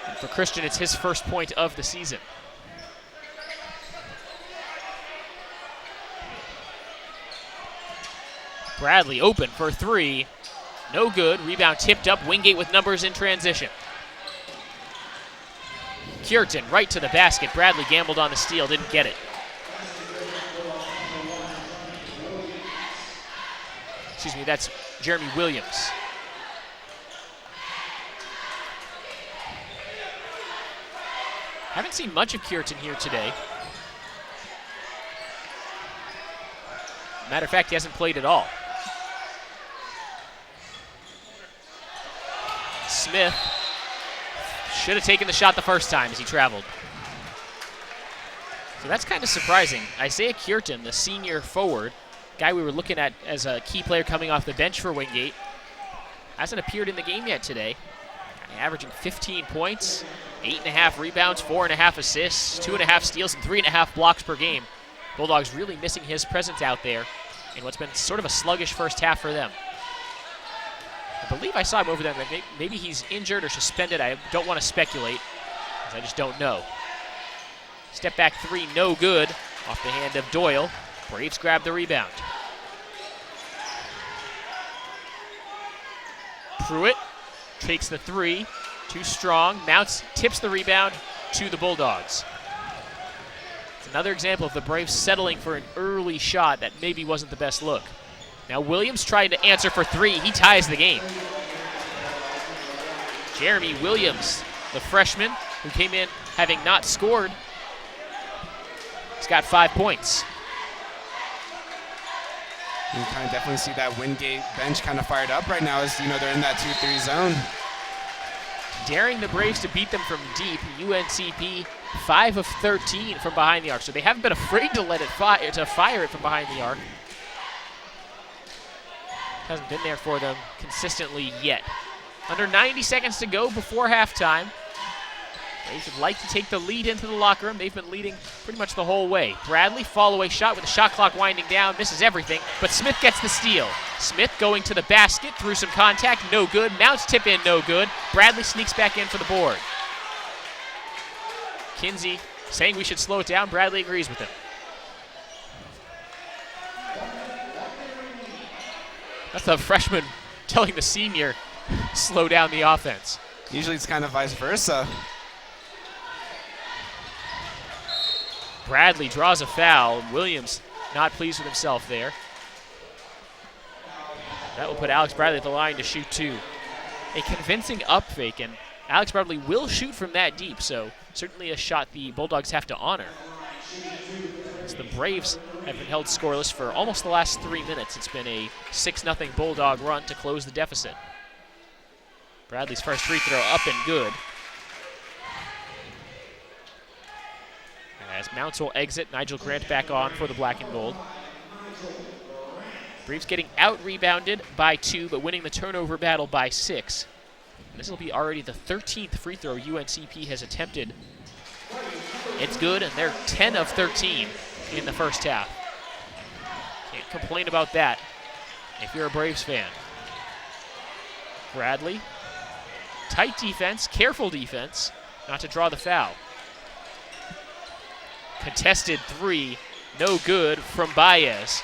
And for Christian, it's his first point of the season. Bradley open for 3. No good. Rebound tipped up. Wingate with numbers in transition. Cureton right to the basket. Bradley gambled on the steal, didn't get it. Excuse me, that's Jeremy Williams. Haven't seen much of Cureton here today. Matter of fact, he hasn't played at all. Smith should have taken the shot the first time as he traveled. So that's kind of surprising. Isaiah Cureton, the senior forward, guy we were looking at as a key player coming off the bench for Wingate, hasn't appeared in the game yet today. Averaging 15 points, 8.5 rebounds, 4.5 assists, 2.5 steals, and 3.5 blocks per game. Bulldogs really missing his presence out there in what's been sort of a sluggish first half for them. I believe I saw him over there. Maybe he's injured or suspended. I don't want to speculate, because I just don't know. Step back 3, no good. Off the hand of Doyle. Braves grab the rebound. Pruitt takes the 3, too strong. Mounts, tips the rebound to the Bulldogs. It's another example of the Braves settling for an early shot that maybe wasn't the best look. Now Williams trying to answer for 3. He ties the game. Jeremy Williams, the freshman who came in having not scored, he's got 5 points. You can kind of definitely see that Wingate bench kind of fired up right now as, they're in that 2-3 zone. Daring the Braves to beat them from deep. UNCP 5 of 13 from behind the arc. So they haven't been afraid to let it fire it from behind the arc. Hasn't been there for them consistently yet. Under 90 seconds to go before halftime. Braves would like to take the lead into the locker room. They've been leading pretty much the whole way. Bradley, follow-away shot with the shot clock winding down. Misses everything, but Smith gets the steal. Smith going to the basket through some contact. No good. Mounts tip in, no good. Bradley sneaks back in for the board. Kinsey saying we should slow it down. Bradley agrees with him. That's the freshman telling the senior, slow down the offense. Usually it's kind of vice versa. Bradley draws a foul. Williams not pleased with himself there. That will put Alex Bradley at the line to shoot 2. A convincing up fake, and Alex Bradley will shoot from that deep, so certainly a shot the Bulldogs have to honor. As the Braves have been held scoreless for almost the last 3 minutes. It's been a 6-0 Bulldog run to close the deficit. Bradley's first free throw up and good. As Mounts will exit, Nigel Grant back on for the black and gold. Braves getting out-rebounded by 2, but winning the turnover battle by 6. And this will be already the 13th free throw UNCP has attempted. It's good, and they're 10 of 13 in the first half. Can't complain about that if you're a Braves fan. Bradley, tight defense, careful defense, not to draw the foul. Contested three, no good from Baez.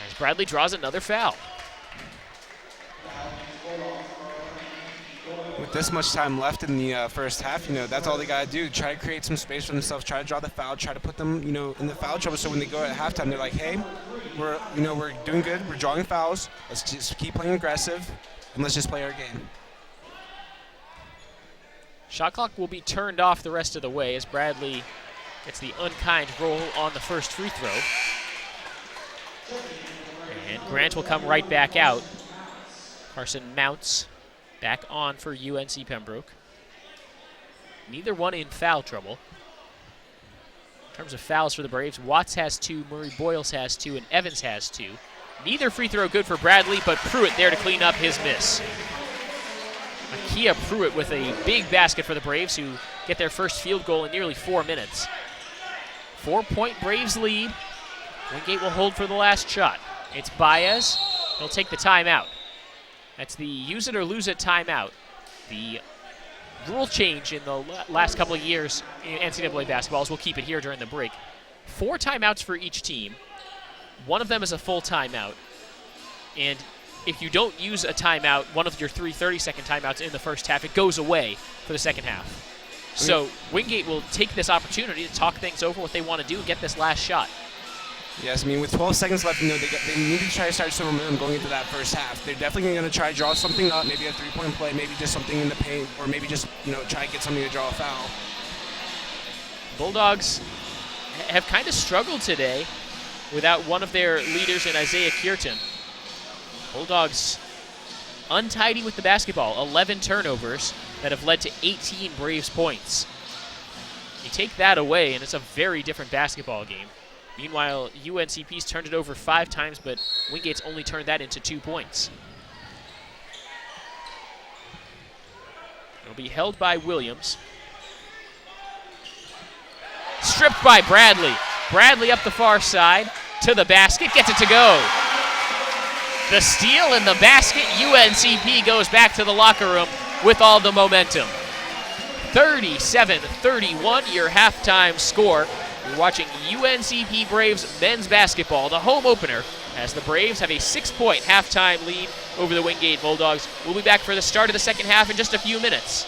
As Bradley draws another foul. With this much time left in the first half, that's all they got to do. Try to create some space for themselves, try to draw the foul, try to put them, in the foul trouble. So when they go at halftime, they're like, hey, we're doing good. We're drawing fouls. Let's just keep playing aggressive, and let's just play our game. Shot clock will be turned off the rest of the way as Bradley gets the unkind roll on the first free throw. And Grant will come right back out. Carson Mounts back on for UNC Pembroke. Neither one in foul trouble. In terms of fouls for the Braves, Watts has 2, Murray Boyles has 2, and Evans has 2. Neither free throw good for Bradley, but Pruitt there to clean up his miss. Akia Pruitt with a big basket for the Braves, who get their first field goal in nearly 4 minutes. 4-point Braves lead. Wingate will hold for the last shot. It's Baez. He'll take the timeout. That's the use it or lose it timeout. The rule change in the last couple of years in NCAA basketballs. We'll keep it here during the break. 4 timeouts for each team. One of them is a full timeout. And if you don't use a timeout, one of your 3 30-second timeouts in the first half, it goes away for the second half. So Wingate will take this opportunity to talk things over, what they want to do, get this last shot. Yes, with 12 seconds left, they need to try to start some momentum going into that first half. They're definitely going to try to draw something up, maybe a three-point play, maybe just something in the paint, or maybe just, try to get something to draw a foul. Bulldogs have kind of struggled today without one of their leaders in Isaiah Kierton. Bulldogs untidy with the basketball, 11 turnovers that have led to 18 Braves points. You take that away, and it's a very different basketball game. Meanwhile, UNCP's turned it over 5 times, but Wingate's only turned that into 2 points. It'll be held by Williams. Stripped by Bradley. Bradley up the far side to the basket, gets it to go. The steal in the basket. UNCP goes back to the locker room with all the momentum. 37-31, your halftime score. You're watching UNCP Braves men's basketball, the home opener, as the Braves have a 6-point halftime lead over the Wingate Bulldogs. We'll be back for the start of the second half in just a few minutes.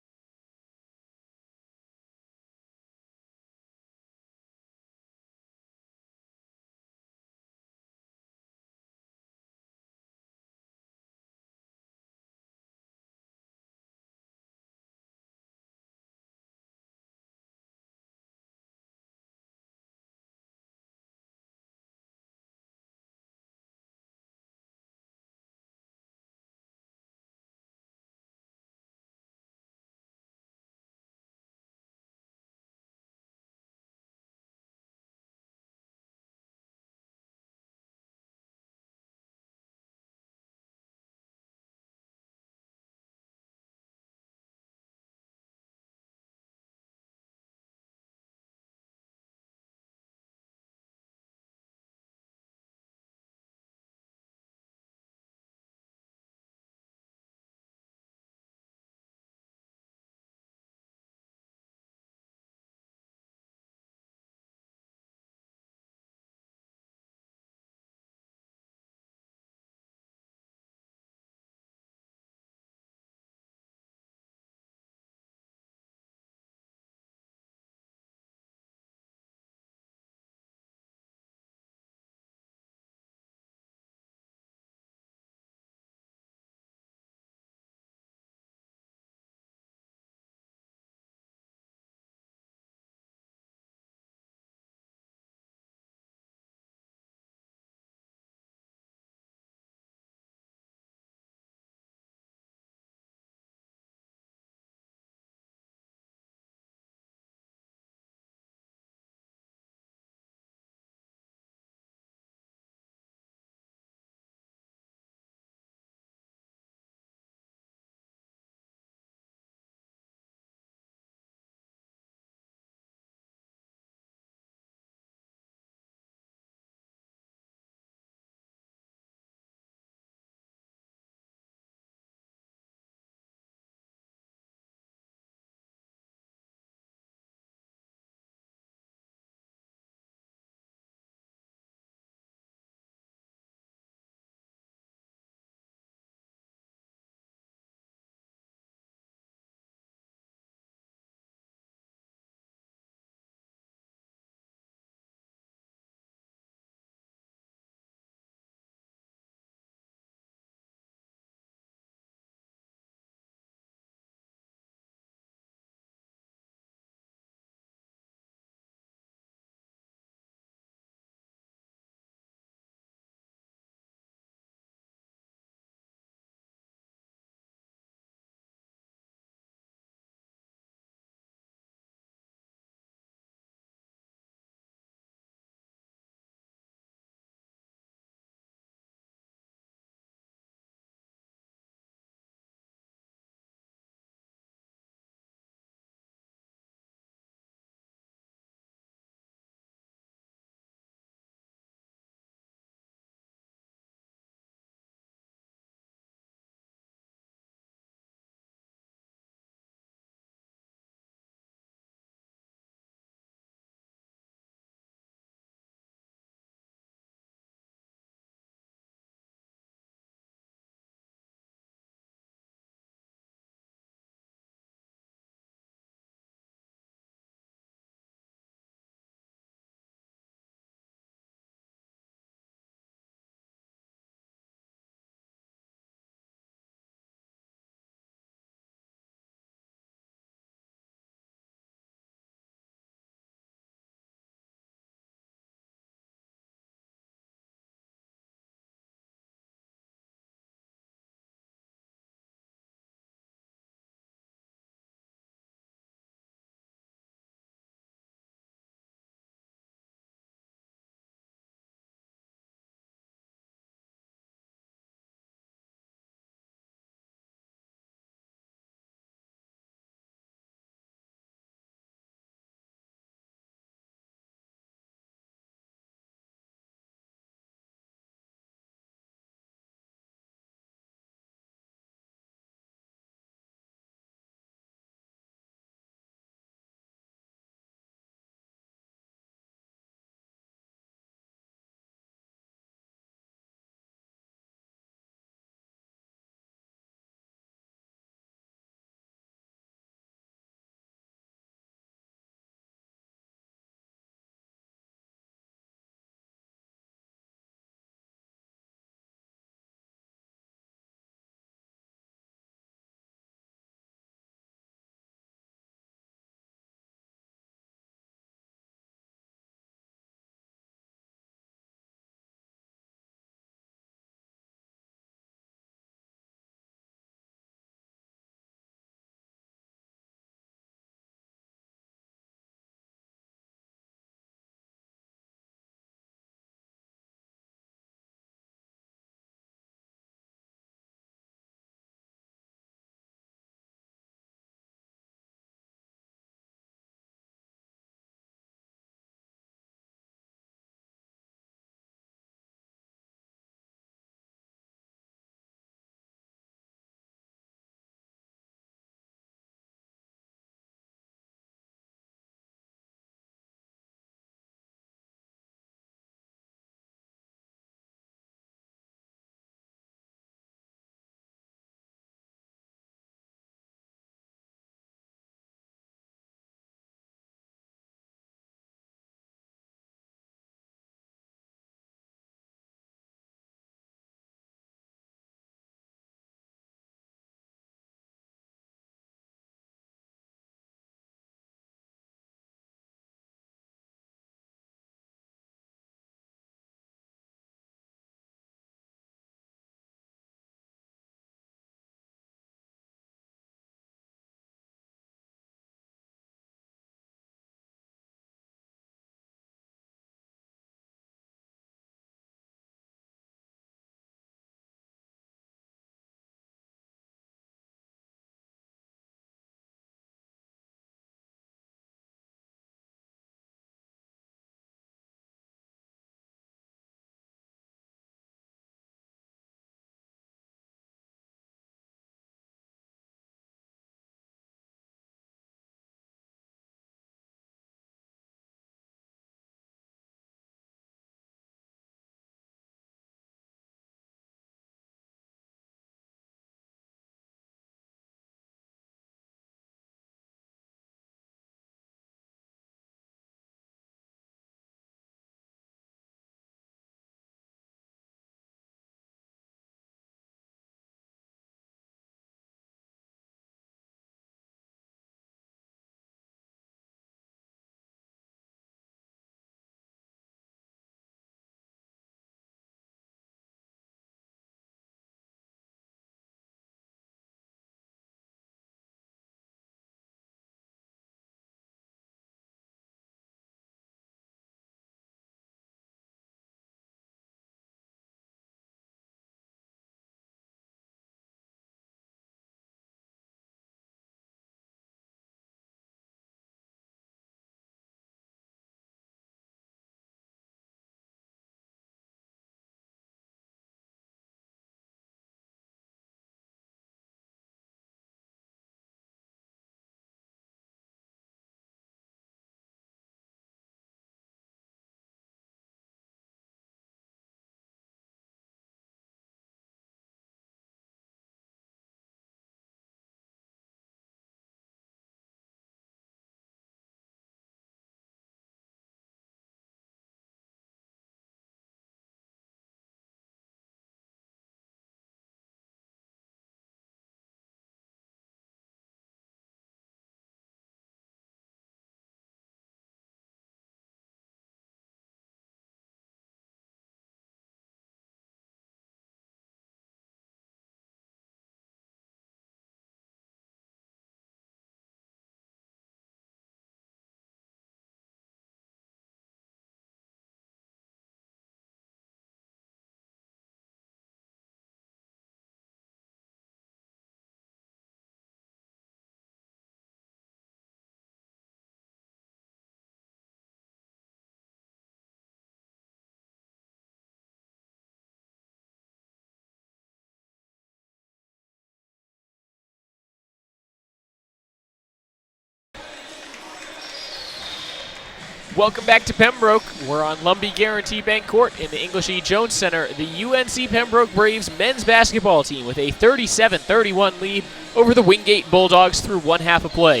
Welcome back to Pembroke. We're on Lumbee Guaranty Bank Court in the English E. Jones Center. The UNC Pembroke Braves men's basketball team with a 37-31 lead over the Wingate Bulldogs through one half of play.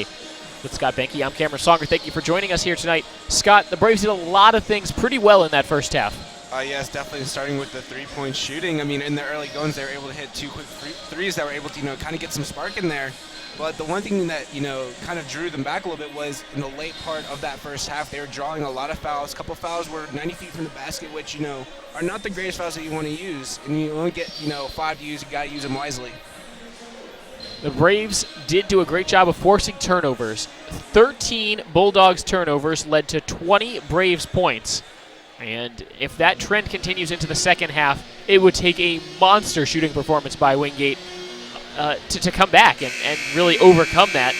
With Scott Benke, I'm Cameron Songer. Thank you for joining us here tonight. Scott, the Braves did a lot of things pretty well in that first half. Yes, definitely starting with the three-point shooting. I mean, in the early goings, they were able to hit two quick threes that were able to, kind of get some spark in there. But the one thing that, kind of drew them back a little bit was in the late part of that first half, they were drawing a lot of fouls. A couple fouls were 90 feet from the basket, which, are not the greatest fouls that you want to use. And you only get, 5 to use. You got to use them wisely. The Braves did do a great job of forcing turnovers. 13 Bulldogs turnovers led to 20 Braves points. And if that trend continues into the second half, it would take a monster shooting performance by Wingate to come back and really overcome that.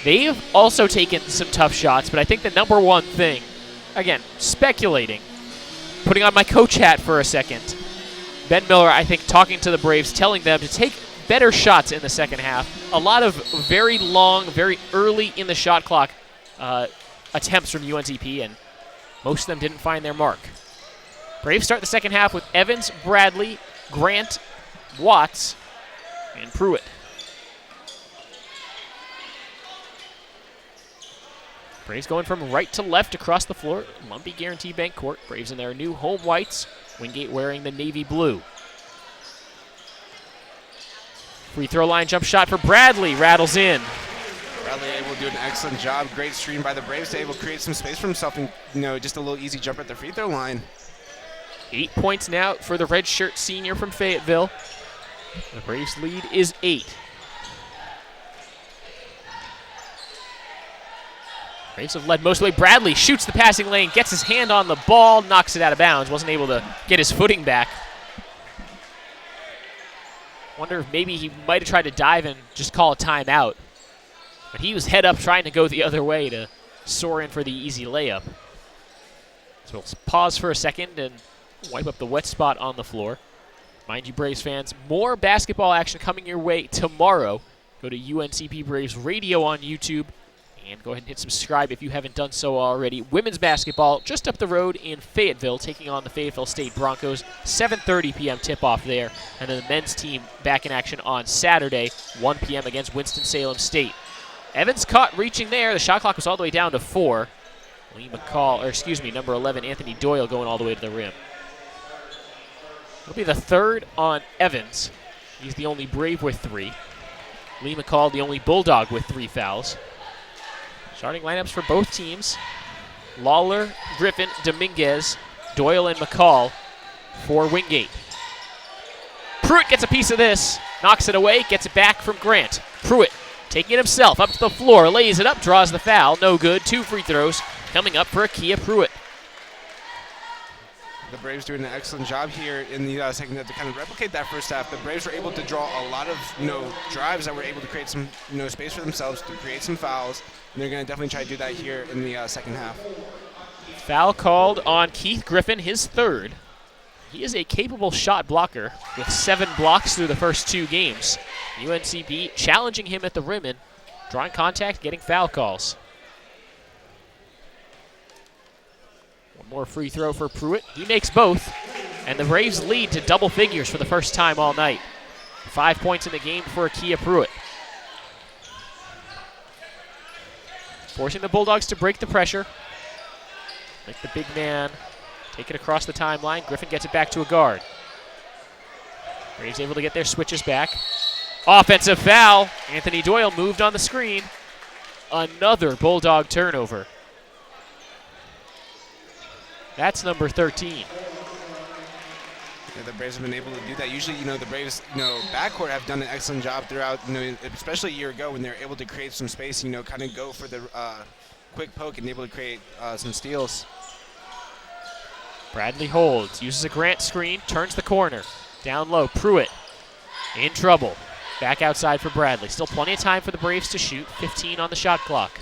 They've also taken some tough shots, but I think the number one thing, again, speculating, putting on my coach hat for a second, Ben Miller, I think, talking to the Braves, telling them to take better shots in the second half. A lot of very long, very early in the shot clock attempts from UNCP, and most of them didn't find their mark. Braves start the second half with Evans, Bradley, Grant, Watts, and Pruitt. Braves going from right to left across the floor. Lumbee Guaranty Bank Court. Braves in their new home whites. Wingate wearing the navy blue. Free throw line jump shot for Bradley. Rattles in. Bradley able to do an excellent job. Great screen by the Braves. Able to create some space for himself and, just a little easy jump at the free throw line. 8 points now for the redshirt senior from Fayetteville. The Braves' lead is 8. Braves have led most of the way. Bradley shoots the passing lane, gets his hand on the ball, knocks it out of bounds. Wasn't able to get his footing back. Wonder if maybe he might have tried to dive and just call a timeout. But he was head up trying to go the other way to soar in for the easy layup. So we'll pause for a second and wipe up the wet spot on the floor. Mind you, Braves fans, more basketball action coming your way tomorrow. Go to UNCP Braves Radio on YouTube and go ahead and hit subscribe if you haven't done so already. Women's basketball just up the road in Fayetteville, taking on the Fayetteville State Broncos. 7:30 p.m. tip-off there. And then the men's team back in action on Saturday, 1 p.m. against Winston-Salem State. Evans caught reaching there. The shot clock was all the way down to 4. Number 11, Anthony Doyle, going all the way to the rim. It'll be the third on Evans. He's the only Brave with 3. Lee McCall, the only Bulldog with 3 fouls. Starting lineups for both teams. Lawler, Griffin, Dominguez, Doyle, and McCall for Wingate. Pruitt gets a piece of this. Knocks it away, gets it back from Grant. Pruitt taking it himself up to the floor, lays it up, draws the foul. No good. 2 free throws coming up for Akia Pruitt. The Braves doing an excellent job here in the second half to kind of replicate that first half. The Braves were able to draw a lot of drives that were able to create some space for themselves to create some fouls. And they're going to definitely try to do that here in the second half. Foul called on Keith Griffin, his third. He is a capable shot blocker with 7 blocks through the first 2 games. UNCP challenging him at the rim and drawing contact, getting foul calls. One more free throw for Pruitt. He makes both. And the Braves lead to double figures for the first time all night. 5 points in the game for Akia Pruitt. Forcing the Bulldogs to break the pressure. Make the big man take it across the timeline. Griffin gets it back to a guard. Braves able to get their switches back. Offensive foul. Anthony Doyle moved on the screen. Another Bulldog turnover. That's number 13. Yeah, the Braves have been able to do that. Usually, the Braves, backcourt have done an excellent job throughout, especially a year ago when they're able to create some space, kind of go for the quick poke and able to create some steals. Bradley holds, uses a Grant screen, turns the corner. Down low, Pruitt in trouble. Back outside for Bradley. Still plenty of time for the Braves to shoot. 15 on the shot clock.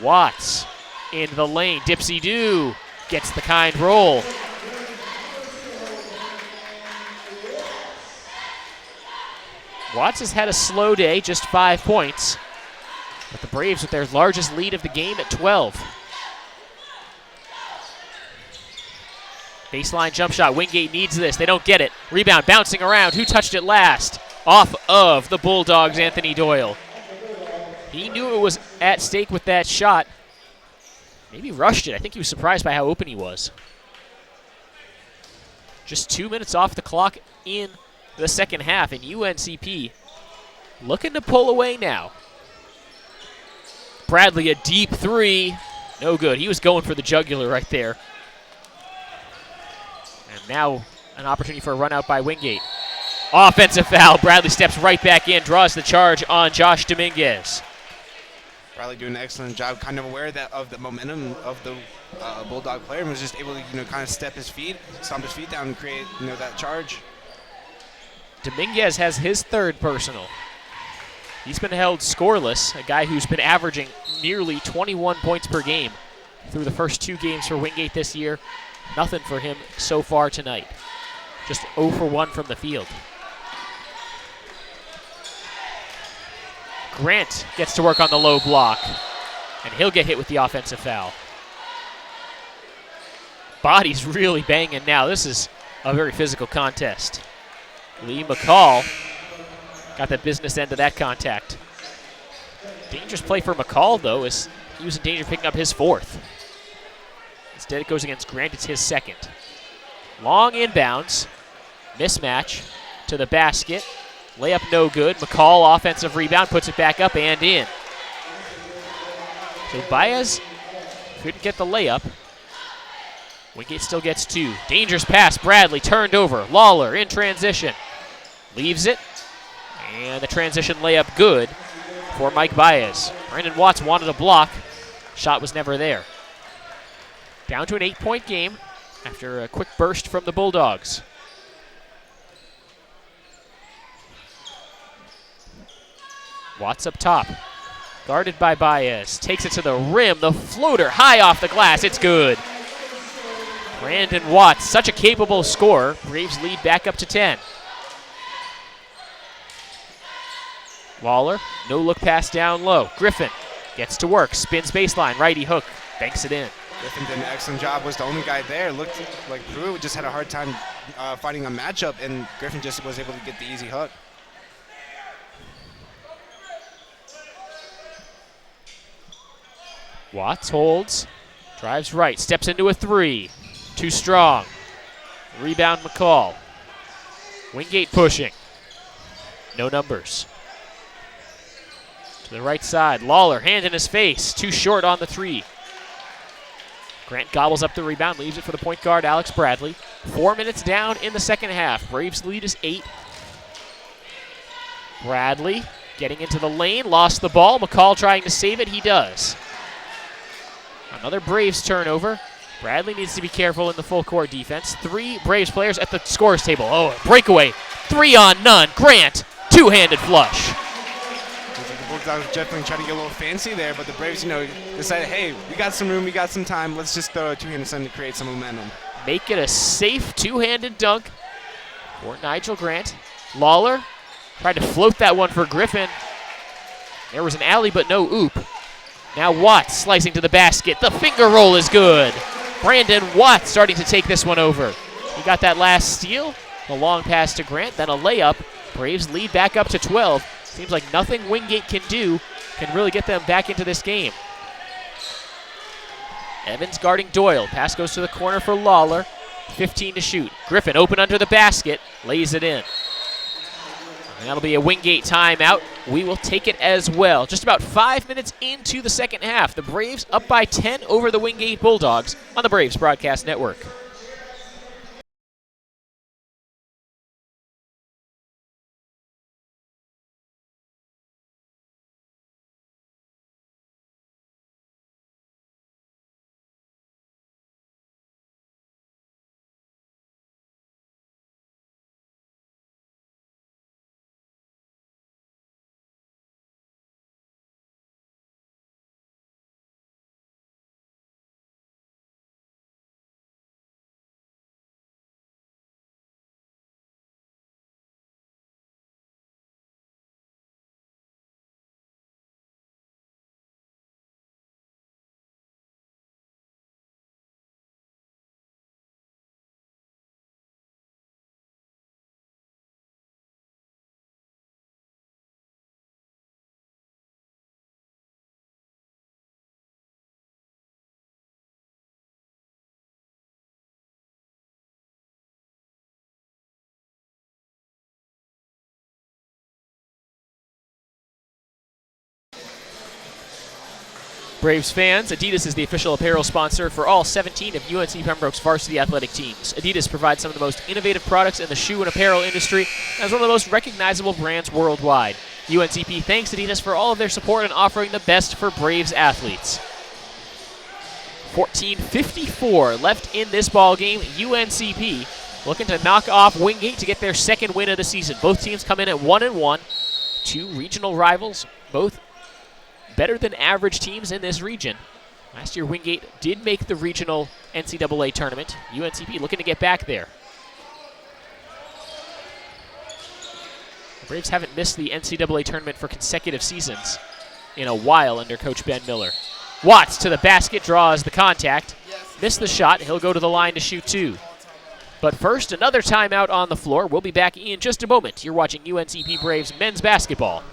Watts in the lane. Dipsy-doo gets the kind roll. Watts has had a slow day, just 5 points. But the Braves with their largest lead of the game at 12. Baseline jump shot. Wingate needs this. They don't get it. Rebound bouncing around. Who touched it last? Off of the Bulldogs, Anthony Doyle. He knew it was at stake with that shot. Maybe rushed it. I think he was surprised by how open he was. Just 2 minutes off the clock in the second half, and UNCP looking to pull away now. Bradley, a deep three. No good. He was going for the jugular right there. And now an opportunity for a run out by Wingate. Offensive foul. Bradley steps right back in, draws the charge on Josh Dominguez. Bradley doing an excellent job, kind of aware of the momentum of the Bulldog player, and was just able to kind of stomp his feet down and create that charge. Dominguez has his third personal. He's been held scoreless, a guy who's been averaging nearly 21 points per game through the first 2 games for Wingate this year. Nothing for him so far tonight. Just 0 for 1 from the field. Grant gets to work on the low block, and he'll get hit with the offensive foul. Body's really banging now. This is a very physical contest. Lee McCall got the business end of that contact. Dangerous play for McCall, though, as he was in danger of picking up his 4th. Instead, it goes against Grant. It's his 2nd. Long inbounds. Mismatch to the basket. Layup no good. McCall, offensive rebound, puts it back up and in. So Baez couldn't get the layup. Wingate still gets 2. Dangerous pass. Bradley turned over. Lawler in transition. Leaves it. And the transition layup good for Mike Baez. Brandon Watts wanted a block. Shot was never there. Down to an 8-point game after a quick burst from the Bulldogs. Watts up top. Guarded by Baez. Takes it to the rim. The floater high off the glass. It's good. Brandon Watts, such a capable scorer. Braves lead back up to 10. Lawler, no look pass down low. Griffin gets to work. Spins baseline. Righty hook. Banks it in. Griffin did an excellent job. Was the only guy there. Looked like Pruitt just had a hard time finding a matchup, and Griffin just was able to get the easy hook. Watts holds, drives right, steps into a 3. Too strong. Rebound McCall. Wingate pushing. No numbers. To the right side, Lawler, hand in his face. Too short on the 3. Grant gobbles up the rebound, leaves it for the point guard, Alex Bradley. 4 minutes down in the second half. Braves lead is 8. Bradley getting into the lane, lost the ball. McCall trying to save it, he does. Another Braves turnover. Bradley needs to be careful in the full court defense. 3 Braves players at the scorer's table. Oh, a breakaway. 3 on none. Grant, two-handed flush. The Bulldogs definitely trying to get a little fancy there, but the Braves, decided, hey, we got some room, we got some time. Let's just throw a two-handed send to create some momentum. Make it a safe two-handed dunk for Nigel Grant. Lawler tried to float that one for Griffin. There was an alley, but no oop. Now Watts slicing to the basket. The finger roll is good. Brandon Watts starting to take this one over. He got that last steal. The long pass to Grant, then a layup. Braves lead back up to 12. Seems like nothing Wingate can do can really get them back into this game. Evans guarding Doyle. Pass goes to the corner for Lawler. 15 to shoot. Griffin open under the basket. Lays it in. And that'll be a Wingate timeout. We will take it as well. Just about 5 minutes into the second half. The Braves up by 10 over the Wingate Bulldogs on the Braves Broadcast Network. Braves fans, Adidas is the official apparel sponsor for all 17 of UNC Pembroke's varsity athletic teams. Adidas provides some of the most innovative products in the shoe and apparel industry and is one of the most recognizable brands worldwide. UNCP thanks Adidas for all of their support and offering the best for Braves athletes. 14:54 left in this ball game. UNCP looking to knock off Wingate to get their second win of the season. Both teams come in at 1-1. Two regional rivals, both better than average teams in this region. Last year, Wingate did make the regional NCAA tournament. UNCP looking to get back there. The Braves haven't missed the NCAA tournament for consecutive seasons in a while under Coach Ben Miller. Watts to the basket, draws the contact. Missed the shot. He'll go to the line to shoot two. But first, another timeout on the floor. We'll be back in just a moment. You're watching UNCP Braves men's basketball.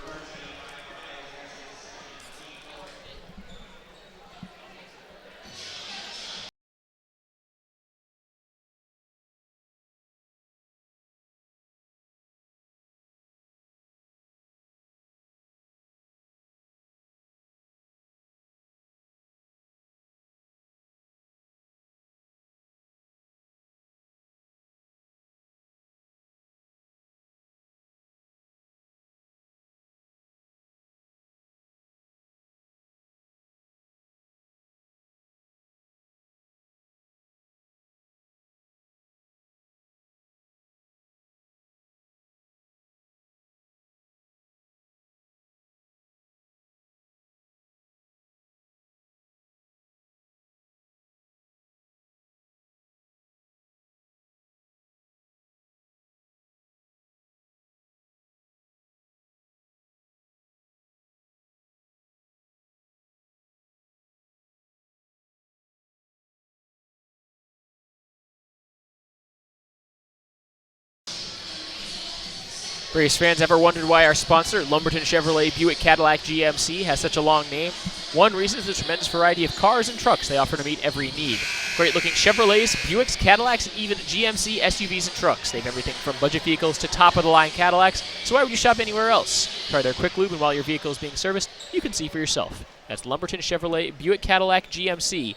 Braves fans ever wondered why our sponsor, Lumberton Chevrolet Buick Cadillac GMC, has such a long name? One reason is the tremendous variety of cars and trucks they offer to meet every need. Great-looking Chevrolets, Buicks, Cadillacs, and even GMC SUVs and trucks. They have everything from budget vehicles to top-of-the-line Cadillacs, so why would you shop anywhere else? Try their quick lube, and while your vehicle is being serviced, you can see for yourself. That's Lumberton Chevrolet Buick Cadillac GMC,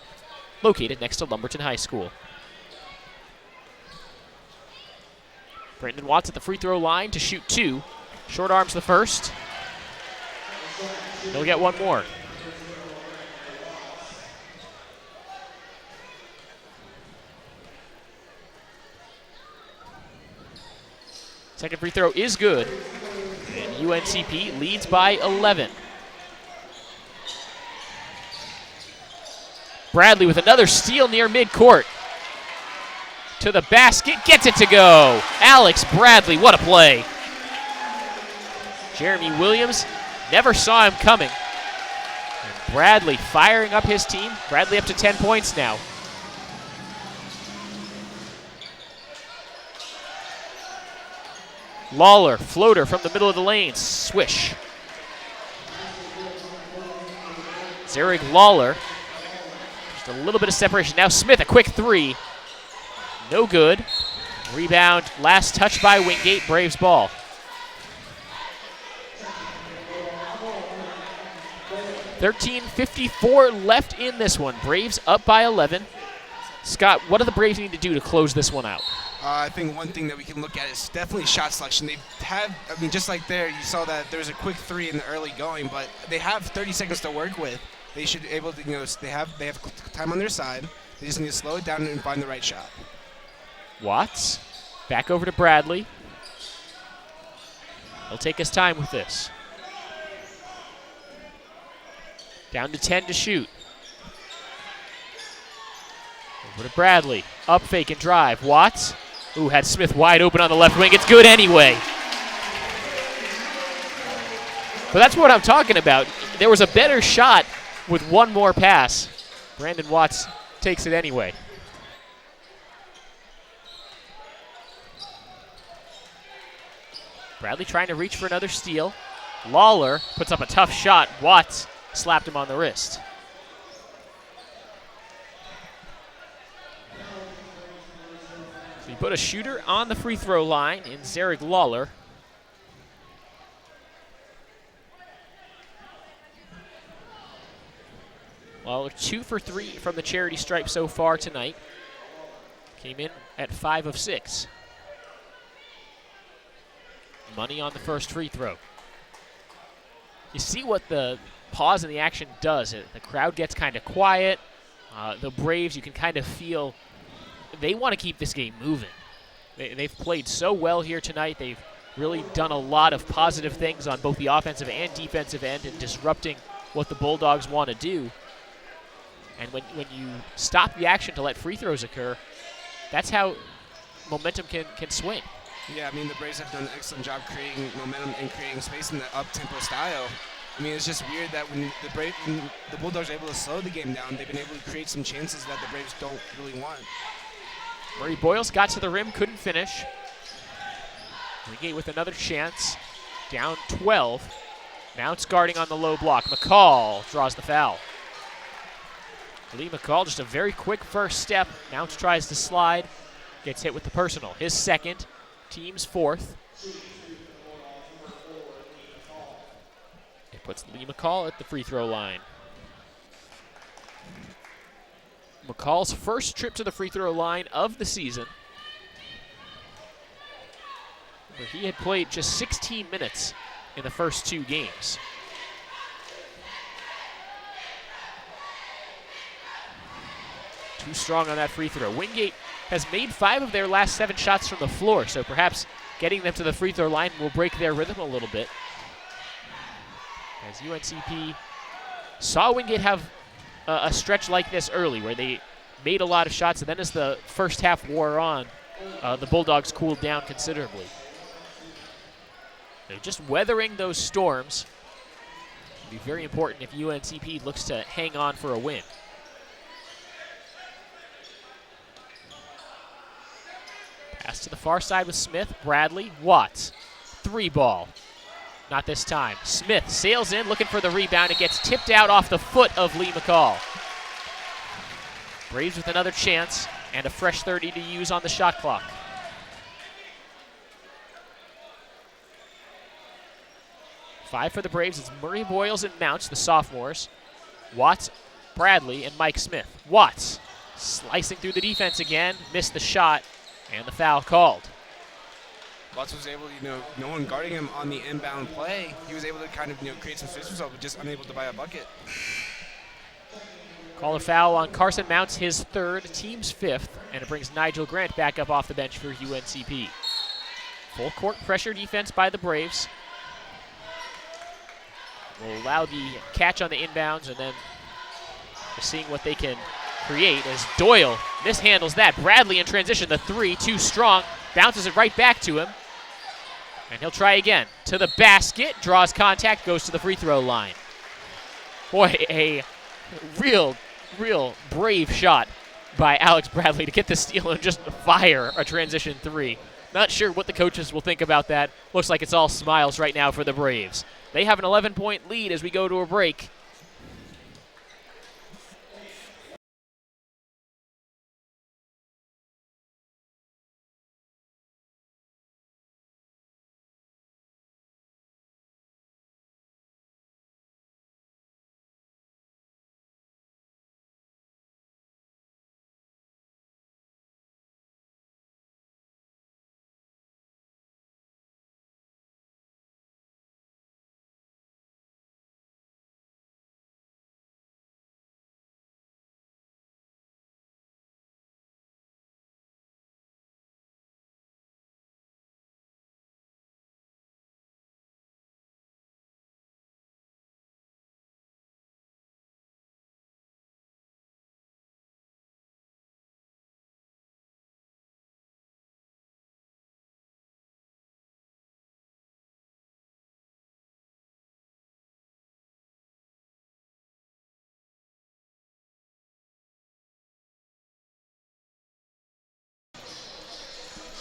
located next to Lumberton High School. Brandon Watts at the free throw line to shoot two. Short arms the first. He'll get one more. Second free throw is good. And UNCP leads by 11. Bradley with another steal near midcourt. To the basket, gets it to go. Alex Bradley, what a play. Jeremy Williams never saw him coming. And Bradley firing up his team. Bradley up to 10 points now. Lawler, floater from the middle of the lane, swish. Zarek Lawler, just a little bit of separation. Now Smith, a quick three. No good. Rebound, last touch by Wingate, Braves ball. $13:54 left in this one. Braves up by 11. Scott, what do the Braves need to do to close this one out? I think one thing that we can look at is definitely shot selection. They have, I mean, just like there, you saw that there was a quick three in the early going, but they have 30 seconds to work with. They should be able to, they have time on their side. They just need to slow it down and find the right shot. Watts, back over to Bradley. He'll take his time with this. Down to 10 to shoot. Over to Bradley, up fake and drive. Watts, ooh, had Smith wide open on the left wing. It's good anyway. But that's what I'm talking about. There was a better shot with one more pass. Brandon Watts takes it anyway. Bradley trying to reach for another steal. Lawler puts up a tough shot. Watts slapped him on the wrist. So you put a shooter on the free throw line in Zarek Lawler. Well, 2 for 3 from the charity stripe so far tonight. Came in at 5 of 6. Money on the first free throw. You see what the pause in the action does. The crowd gets kind of quiet. The Braves, you can kind of feel they want to keep this game moving. They've played so well here tonight. They've really done a lot of positive things on both the offensive and defensive end and disrupting what the Bulldogs want to do. And when you stop the action to let free throws occur, that's how momentum can swing. Yeah, I mean, the Braves have done an excellent job creating momentum and creating space in the up-tempo style. I mean, it's just weird that when the Bulldogs are able to slow the game down, they've been able to create some chances that the Braves don't really want. Murray Boyles got to the rim, couldn't finish. Wingate with another chance. Down 12. Mounts guarding on the low block. McCall draws the foul. Lee McCall, just a very quick first step. Mounts tries to slide. Gets hit with the personal. His second. Team's fourth. It puts Lee McCall at the free throw line. McCall's first trip to the free throw line of the season. But he had played just 16 minutes in the first 2 games. Too strong on that free throw. Wingate has made 5 of their last 7 shots from the floor, so perhaps getting them to the free throw line will break their rhythm a little bit. As UNCP saw Wingate have a stretch like this early where they made a lot of shots, and then as the first half wore on, the Bulldogs cooled down considerably. They're just weathering those storms. It'll be very important if UNCP looks to hang on for a win. Pass to the far side with Smith, Bradley, Watts. 3 ball. Not this time. Smith sails in, looking for the rebound. It gets tipped out off the foot of Lee McCall. Braves with another chance and a fresh 30 to use on the shot clock. Five for the Braves. It's Murray Boyles and Mounts, the sophomores. Watts, Bradley, and Mike Smith. Watts slicing through the defense again. Missed the shot, and the foul called. Watts was able, no one guarding him on the inbound play. He was able to kind of, create some space for himself, but just unable to buy a bucket. Call a foul on Carson Mounts, his 3rd, team's 5th, and it brings Nigel Grant back up off the bench for UNCP. Full court pressure defense by the Braves. Will allow the catch on the inbounds, and then seeing what they can create as Doyle mishandles that. Bradley in transition, the 3, too strong, bounces it right back to him. And he'll try again. To the basket, draws contact, goes to the free throw line. Boy, a real brave shot by Alex Bradley to get the steal and just fire a transition 3. Not sure what the coaches will think about that. Looks like it's all smiles right now for the Braves. They have an 11-point lead as we go to a break.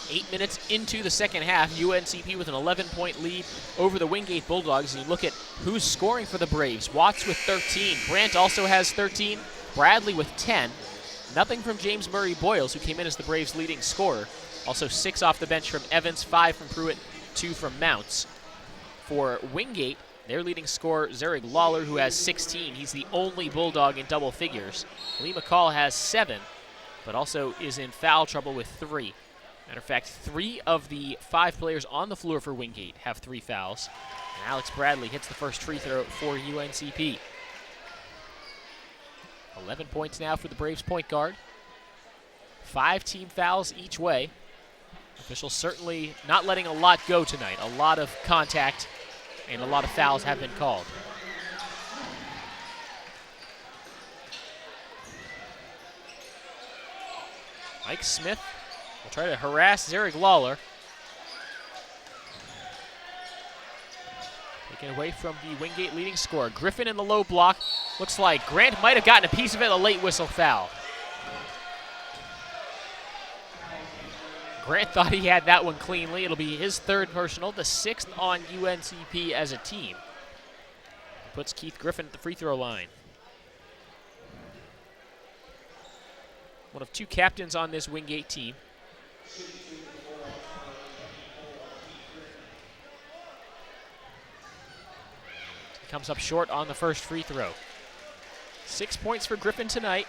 Eight minutes into the second half, UNCP with an 11-point lead over the Wingate Bulldogs. And you look at who's scoring for the Braves. Watts with 13. Grant also has 13. Bradley with 10. Nothing from James Murray Boyles, who came in as the Braves' leading scorer. Also 6 off the bench from Evans, 5 from Pruitt, 2 from Mounts. For Wingate, Their leading scorer, Zurich Lawler, who has 16. He's the only Bulldog in double figures. Lee McCall has 7, but also is in foul trouble with 3. Matter of fact, 3 of the 5 players on the floor for Wingate have 3 fouls. And Alex Bradley hits the first free throw for UNCP. 11 points now for the Braves point guard. 5 team fouls each way. Officials certainly not letting a lot go tonight. A lot of contact and a lot of fouls have been called. Mike Smith will try to harass Zurich Lawler. Taken away from the Wingate leading scorer. Griffin in the low block. Looks like Grant might have gotten a piece of it, a late whistle foul. Grant thought he had that one cleanly. It'll be his 3rd personal, the 6th on UNCP as a team. Puts Keith Griffin at the free throw line. One of 2 captains on this Wingate team. He comes up short on the first free throw. 6 points for Griffin tonight.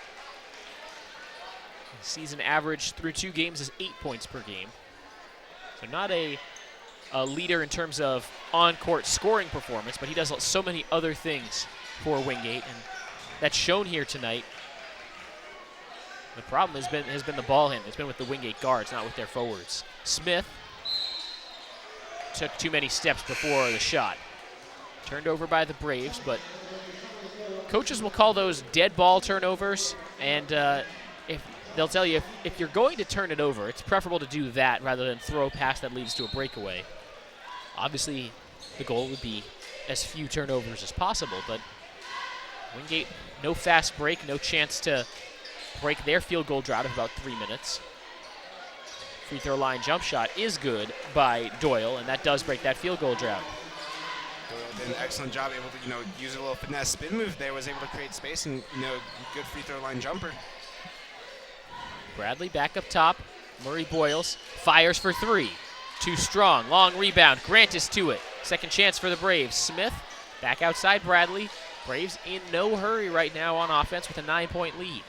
Season average through 2 games is 8 points per game. So not a leader in terms of on-court scoring performance, but he does so many other things for Wingate, and that's shown here tonight. The problem has been the ball handling. It's been with the Wingate guards, not with their forwards. Smith took too many steps before the shot. Turned over by the Braves, but coaches will call those dead ball turnovers, and they'll tell you if you're going to turn it over, it's preferable to do that rather than throw a pass that leads to a breakaway. Obviously, the goal would be as few turnovers as possible, but Wingate, no fast break, no chance to break their field goal drought of about 3 minutes. Free throw line jump shot is good by Doyle, and that does break that field goal drought. Doyle did an excellent job, able to use a little finesse spin move there, was able to create space and good free throw line jumper. Bradley back up top. Murray Boyles fires for 3. Too strong. Long rebound. Grant is to it. Second chance for the Braves. Smith back outside Bradley. Braves in no hurry right now on offense with a 9-point lead.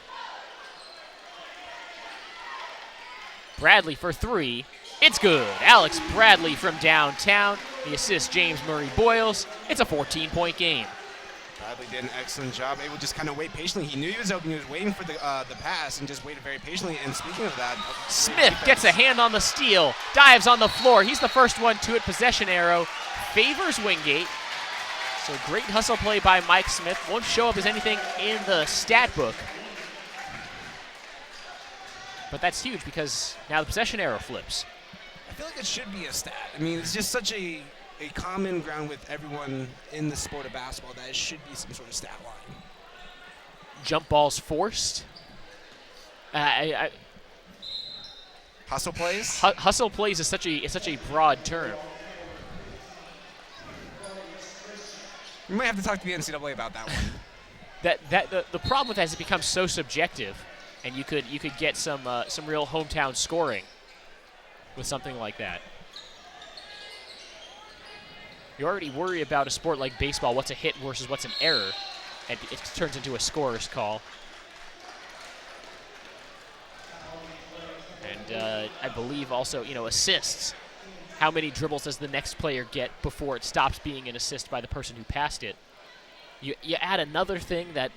Bradley for 3. It's good. Alex Bradley from downtown. The assist, James Murray Boyles. It's a 14-point game. Bradley did an excellent job, able to just kind of wait patiently. He knew he was open. He was waiting for the pass and just waited very patiently. And speaking of that, Smith gets a hand on the steal, dives on the floor. He's the first one to it. Possession arrow favors Wingate. So great hustle play by Mike Smith. Won't show up as anything in the stat book. But that's huge because now the possession arrow flips. I feel like it should be a stat. I mean, it's just such a common ground with everyone in the sport of basketball that it should be some sort of stat line. Jump balls forced. Hustle plays? Hustle plays is such a broad term. We might have to talk to the NCAA about that one. The problem with that is it becomes so subjective, and you could get some real hometown scoring with something like that. You already worry about a sport like baseball, what's a hit versus what's an error, and it turns into a scorer's call. And I believe also, assists. How many dribbles does the next player get before it stops being an assist by the person who passed it? You add another thing that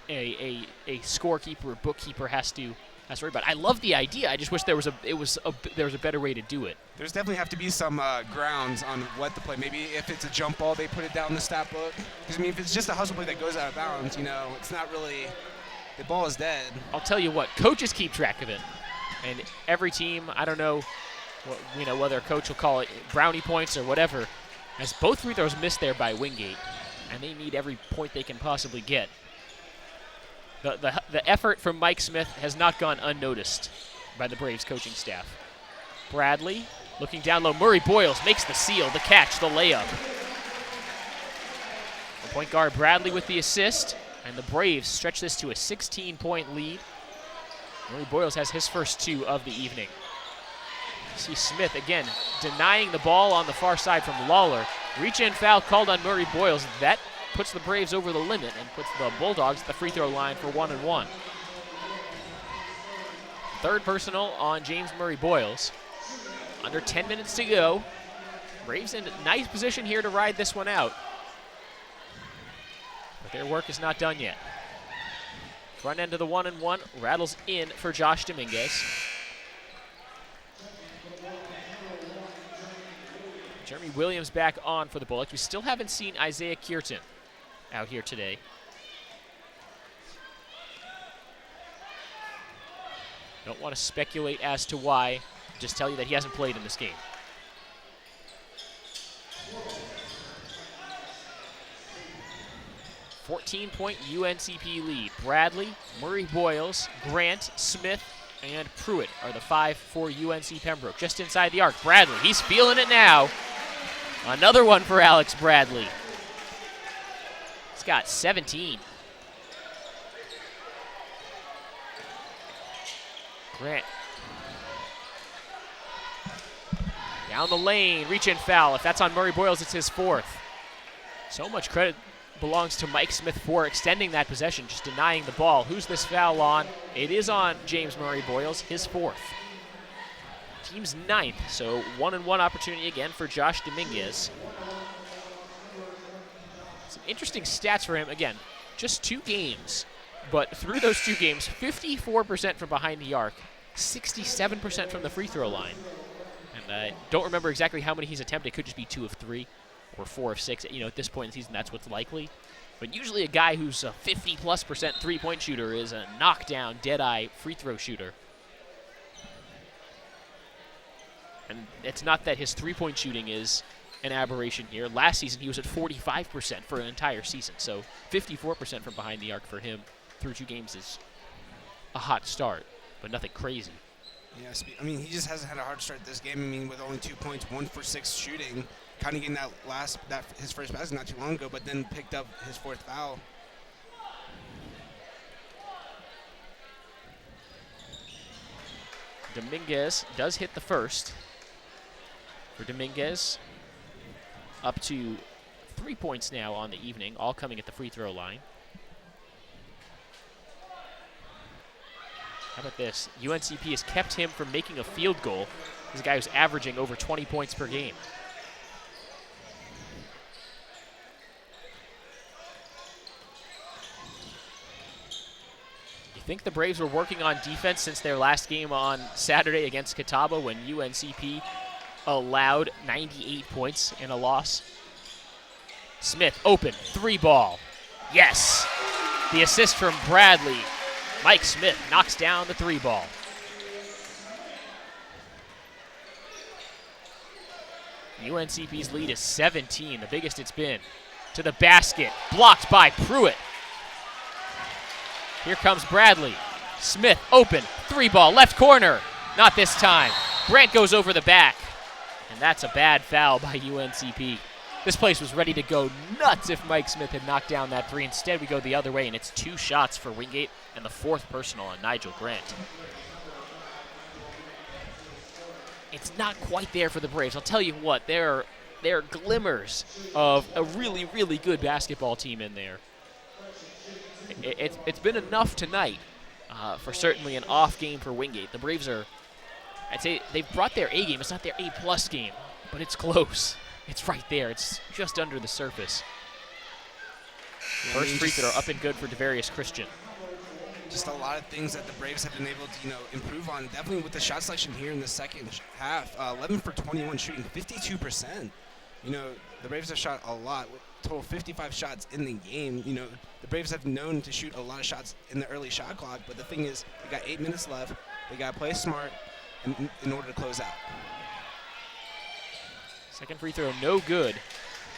a scorekeeper or bookkeeper has to worry about. I love the idea. I just wish there was a better way to do it. There's definitely have to be some grounds on what the play. Maybe if it's a jump ball, they put it down in the stat book. Because if it's just a hustle play that goes out of bounds, it's not really, the ball is dead. I'll tell you what, coaches keep track of it, and every team, I don't know, whether a coach will call it brownie points or whatever, as both free throws missed there by Wingate, and they need every point they can possibly get. The effort from Mike Smith has not gone unnoticed by the Braves coaching staff. Bradley looking down low. Murray Boyles makes the seal, the catch, the layup. The point guard Bradley with the assist, and the Braves stretch this to a 16-point lead. Murray Boyles has his first 2 of the evening. You see Smith again denying the ball on the far side from Lawler. Reach-in foul called on Murray Boyles. That puts the Braves over the limit and puts the Bulldogs at the free throw line for 1-1. Third personal on James Murray Boyles. Under 10 minutes to go. Braves in a nice position here to ride this one out. But their work is not done yet. Front end of the 1-1 rattles in for Josh Dominguez. Jeremy Williams back on for the Bulldogs. We still haven't seen Isaiah Kierton out here today. Don't want to speculate as to why. Just tell you that he hasn't played in this game. $14-point UNCP lead. Bradley, Murray Boyles, Grant, Smith, and Pruitt are the 5 for UNC Pembroke. Just inside the arc, Bradley, he's feeling it now. Another one for Alex Bradley. He's got 17. Grant. Down the lane, reach-in foul. If that's on Murray Boyles, it's his 4th. So much credit belongs to Mike Smith for extending that possession, just denying the ball. Who's this foul on? It is on James Murray Boyles, his 4th. Team's 9th, so 1-1 opportunity again for Josh Dominguez. Some interesting stats for him. Again, just 2 games, but through those 2 games, 54% from behind the arc, 67% from the free throw line. And I don't remember exactly how many he's attempted. It could just be 2 of 3 or 4 of 6. You know, at this point in the season, that's what's likely. But usually a guy who's a 50+% three-point shooter is a knockdown, dead-eye free throw shooter. And it's not that his three-point shooting is an aberration here. Last season, he was at 45% for an entire season. So 54% from behind the arc for him through 2 games is a hot start, but nothing crazy. Yes, I mean, he just hasn't had a hard start this game. I mean, with only 2 points, 1 for 6 shooting, kind of getting his first pass not too long ago, but then picked up his 4th foul. Dominguez does hit the first. For Dominguez, up to 3 points now on the evening, all coming at the free throw line. How about this? UNCP has kept him from making a field goal. He's a guy who's averaging over 20 points per game. You think the Braves were working on defense since their last game on Saturday against Catawba when UNCP allowed 98 points in a loss? Smith, open, 3-ball. Yes! The assist from Bradley. Mike Smith knocks down the 3-ball. UNCP's lead is 17, the biggest it's been. To the basket, blocked by Pruitt. Here comes Bradley. Smith open, 3-ball, left corner. Not this time. Grant goes over the back. And that's a bad foul by UNCP. This place was ready to go nuts if Mike Smith had knocked down that 3. Instead, we go the other way, and it's 2 shots for Wingate and the 4th personal on Nigel Grant. It's not quite there for the Braves. I'll tell you what, there are glimmers of a really, really good basketball team in there. It's been enough tonight for certainly an off game for Wingate. The Braves are, I'd say they've brought their A game. It's not their A+ game, but it's close. It's right there. It's just under the surface. First free throw up and good for Devarius Christian. Just a lot of things that the Braves have been able to, improve on. Definitely with the shot selection here in the second half. 11 for 21 shooting, 52%. The Braves have shot a lot. Total 55 shots in the game. The Braves have known to shoot a lot of shots in the early shot clock, but the thing is, they got 8 minutes left. They got to play smart in order to close out. Second free throw, no good.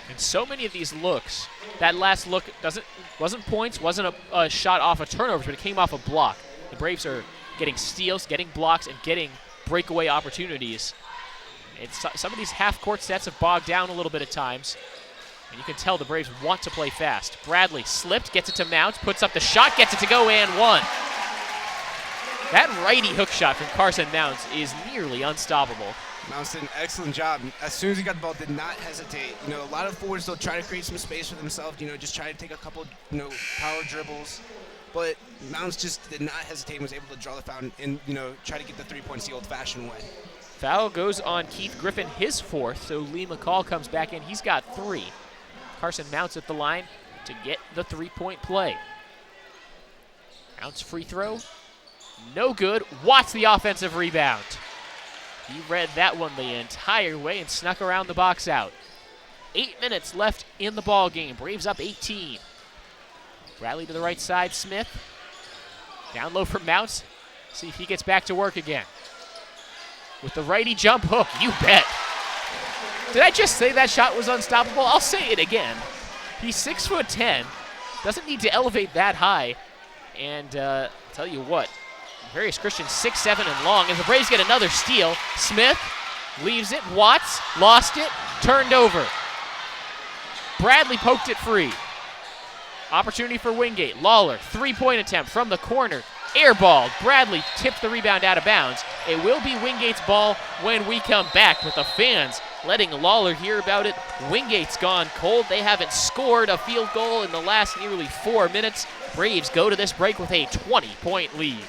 And so many of these looks, that last look wasn't points, wasn't a shot off a turnover, but it came off a block. The Braves are getting steals, getting blocks, and getting breakaway opportunities. Some of these half-court sets have bogged down a little bit at times. And you can tell the Braves want to play fast. Bradley slipped, gets it to Mounts, puts up the shot, gets it to go, and 1. That righty hook shot from Carson Mounts is nearly unstoppable. Mounts did an excellent job. As soon as he got the ball, did not hesitate. You know, a lot of forwards, they'll try to create some space for themselves, you know, just try to take a couple, you know, power dribbles. But Mounts just did not hesitate and was able to draw the foul and, you know, try to get the 3 points the old-fashioned way. Foul goes on Keith Griffin, his fourth, so Lee McCall comes back in. He's got 3. Carson Mounts at the line to get the 3-point play. Mounts free throw, no good. Watts the offensive rebound. He read that one the entire way and snuck around the box out. 8 minutes left in the ball game. Braves up 18. Bradley to the right side, Smith. Down low for Mounts. See if he gets back to work again. With the righty jump hook, you bet. Did I just say that shot was unstoppable? I'll say it again. He's 6'10", doesn't need to elevate that high. And tell you what, Darius Christian 6'7" and long. As the Braves get another steal, Smith leaves it. Watts lost it, turned over. Bradley poked it free. Opportunity for Wingate. Lawler, 3-point attempt from the corner. Airballed. Bradley tipped the rebound out of bounds. It will be Wingate's ball when we come back, with the fans letting Lawler hear about it. Wingate's gone cold. They haven't scored a field goal in the last nearly 4 minutes. Braves go to this break with a 20-point lead.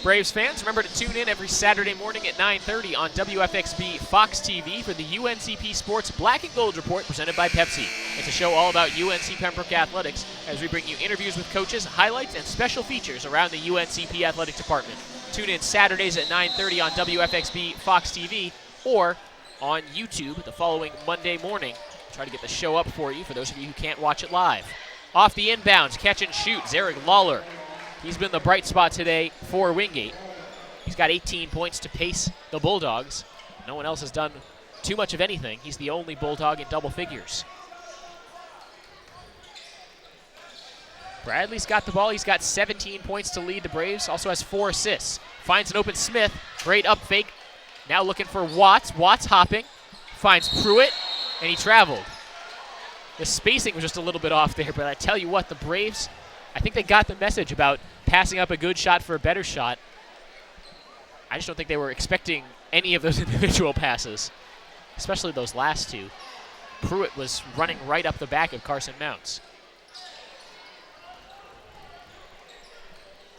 Braves fans, remember to tune in every Saturday morning at 9:30 on WFXB Fox TV for the UNCP Sports Black and Gold Report presented by Pepsi. It's a show all about UNC Pembroke athletics as we bring you interviews with coaches, highlights, and special features around the UNCP athletic department. Tune in Saturdays at 9:30 on WFXB Fox TV or on YouTube the following Monday morning. Try to get the show up for you for those of you who can't watch it live. Off the inbounds, catch and shoot, Zarek Lawler. He's been the bright spot today for Wingate. He's got 18 points to pace the Bulldogs. No one else has done too much of anything. He's the only Bulldog in double figures. Bradley's got the ball. He's got 17 points to lead the Braves. Also has 4 assists. Finds an open Smith. Great up fake. Now looking for Watts. Watts hopping. Finds Pruitt, and he traveled. The spacing was just a little bit off there, but I tell you what, the Braves, I think they got the message about passing up a good shot for a better shot. I just don't think they were expecting any of those individual passes, especially those last two. Pruitt was running right up the back of Carson Mounts.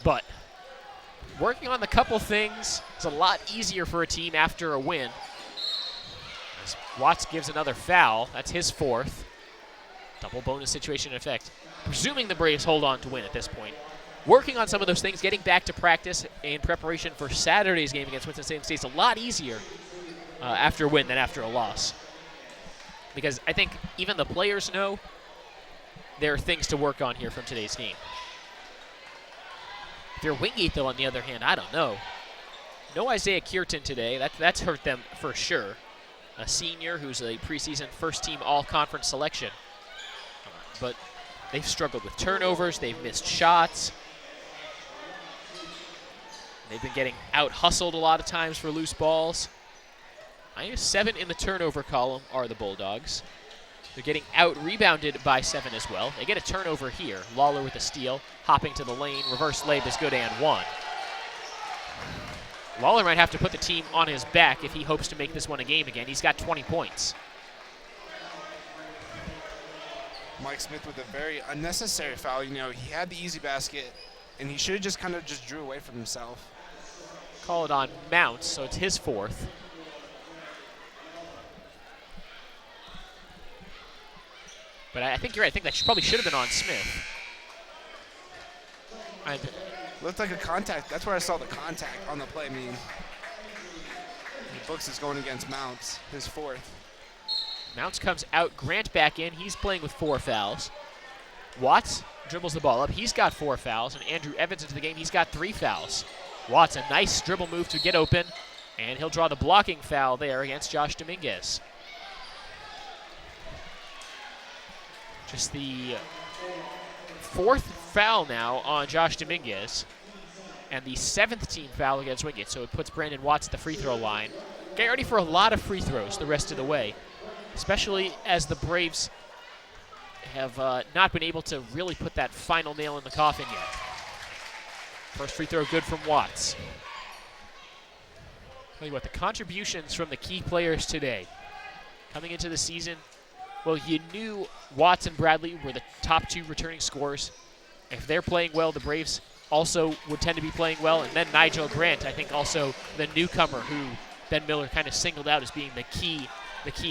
But working on the couple things is a lot easier for a team after a win. As Watts gives another foul. That's his 4th. Double bonus situation in effect. Presuming the Braves hold on to win at this point. Working on some of those things, getting back to practice in preparation for Saturday's game against Winston-Salem State is a lot easier after a win than after a loss. Because I think even the players know there are things to work on here from today's game. If you're Wingate, though, on the other hand, I don't know. No Isaiah Kierton today. That's hurt them for sure. A senior who's a preseason first-team all-conference selection. But they've struggled with turnovers. They've missed shots. They've been getting out-hustled a lot of times for loose balls. -7 in the turnover column are the Bulldogs. They're getting out-rebounded by 7 as well. They get a turnover here. Lawler with a steal, hopping to the lane. Reverse layup is good and 1. Lawler might have to put the team on his back if he hopes to make this one a game again. He's got 20 points. Mike Smith with a very unnecessary foul. You know, he had the easy basket, and he should have just drew away from himself. call it on Mounts, so it's his fourth. But I think you're right. I think that probably should have been on Smith. And Looked like a contact. That's where I saw the contact on the play. I mean, Books is going against Mounts, his fourth. Mounts comes out, Grant back in. He's playing with 4 fouls. Watts dribbles the ball up. He's got 4 fouls, and Andrew Evans into the game. He's got 3 fouls. Watts, a nice dribble move to get open, and he'll draw the blocking foul there against Josh Dominguez. Just the 4th foul now on Josh Dominguez, and the 7th team foul against Wingate, so it puts Brandon Watts at the free throw line. Get ready for a lot of free throws the rest of the way, especially as the Braves have not been able to really put that final nail in the coffin yet. First free throw good from Watts. Tell you what, the contributions from the key players today. Coming into the season, well, you knew Watts and Bradley were the top 2 returning scorers. If they're playing well, the Braves also would tend to be playing well. And then Nigel Grant, I think also the newcomer who Ben Miller kind of singled out as being the key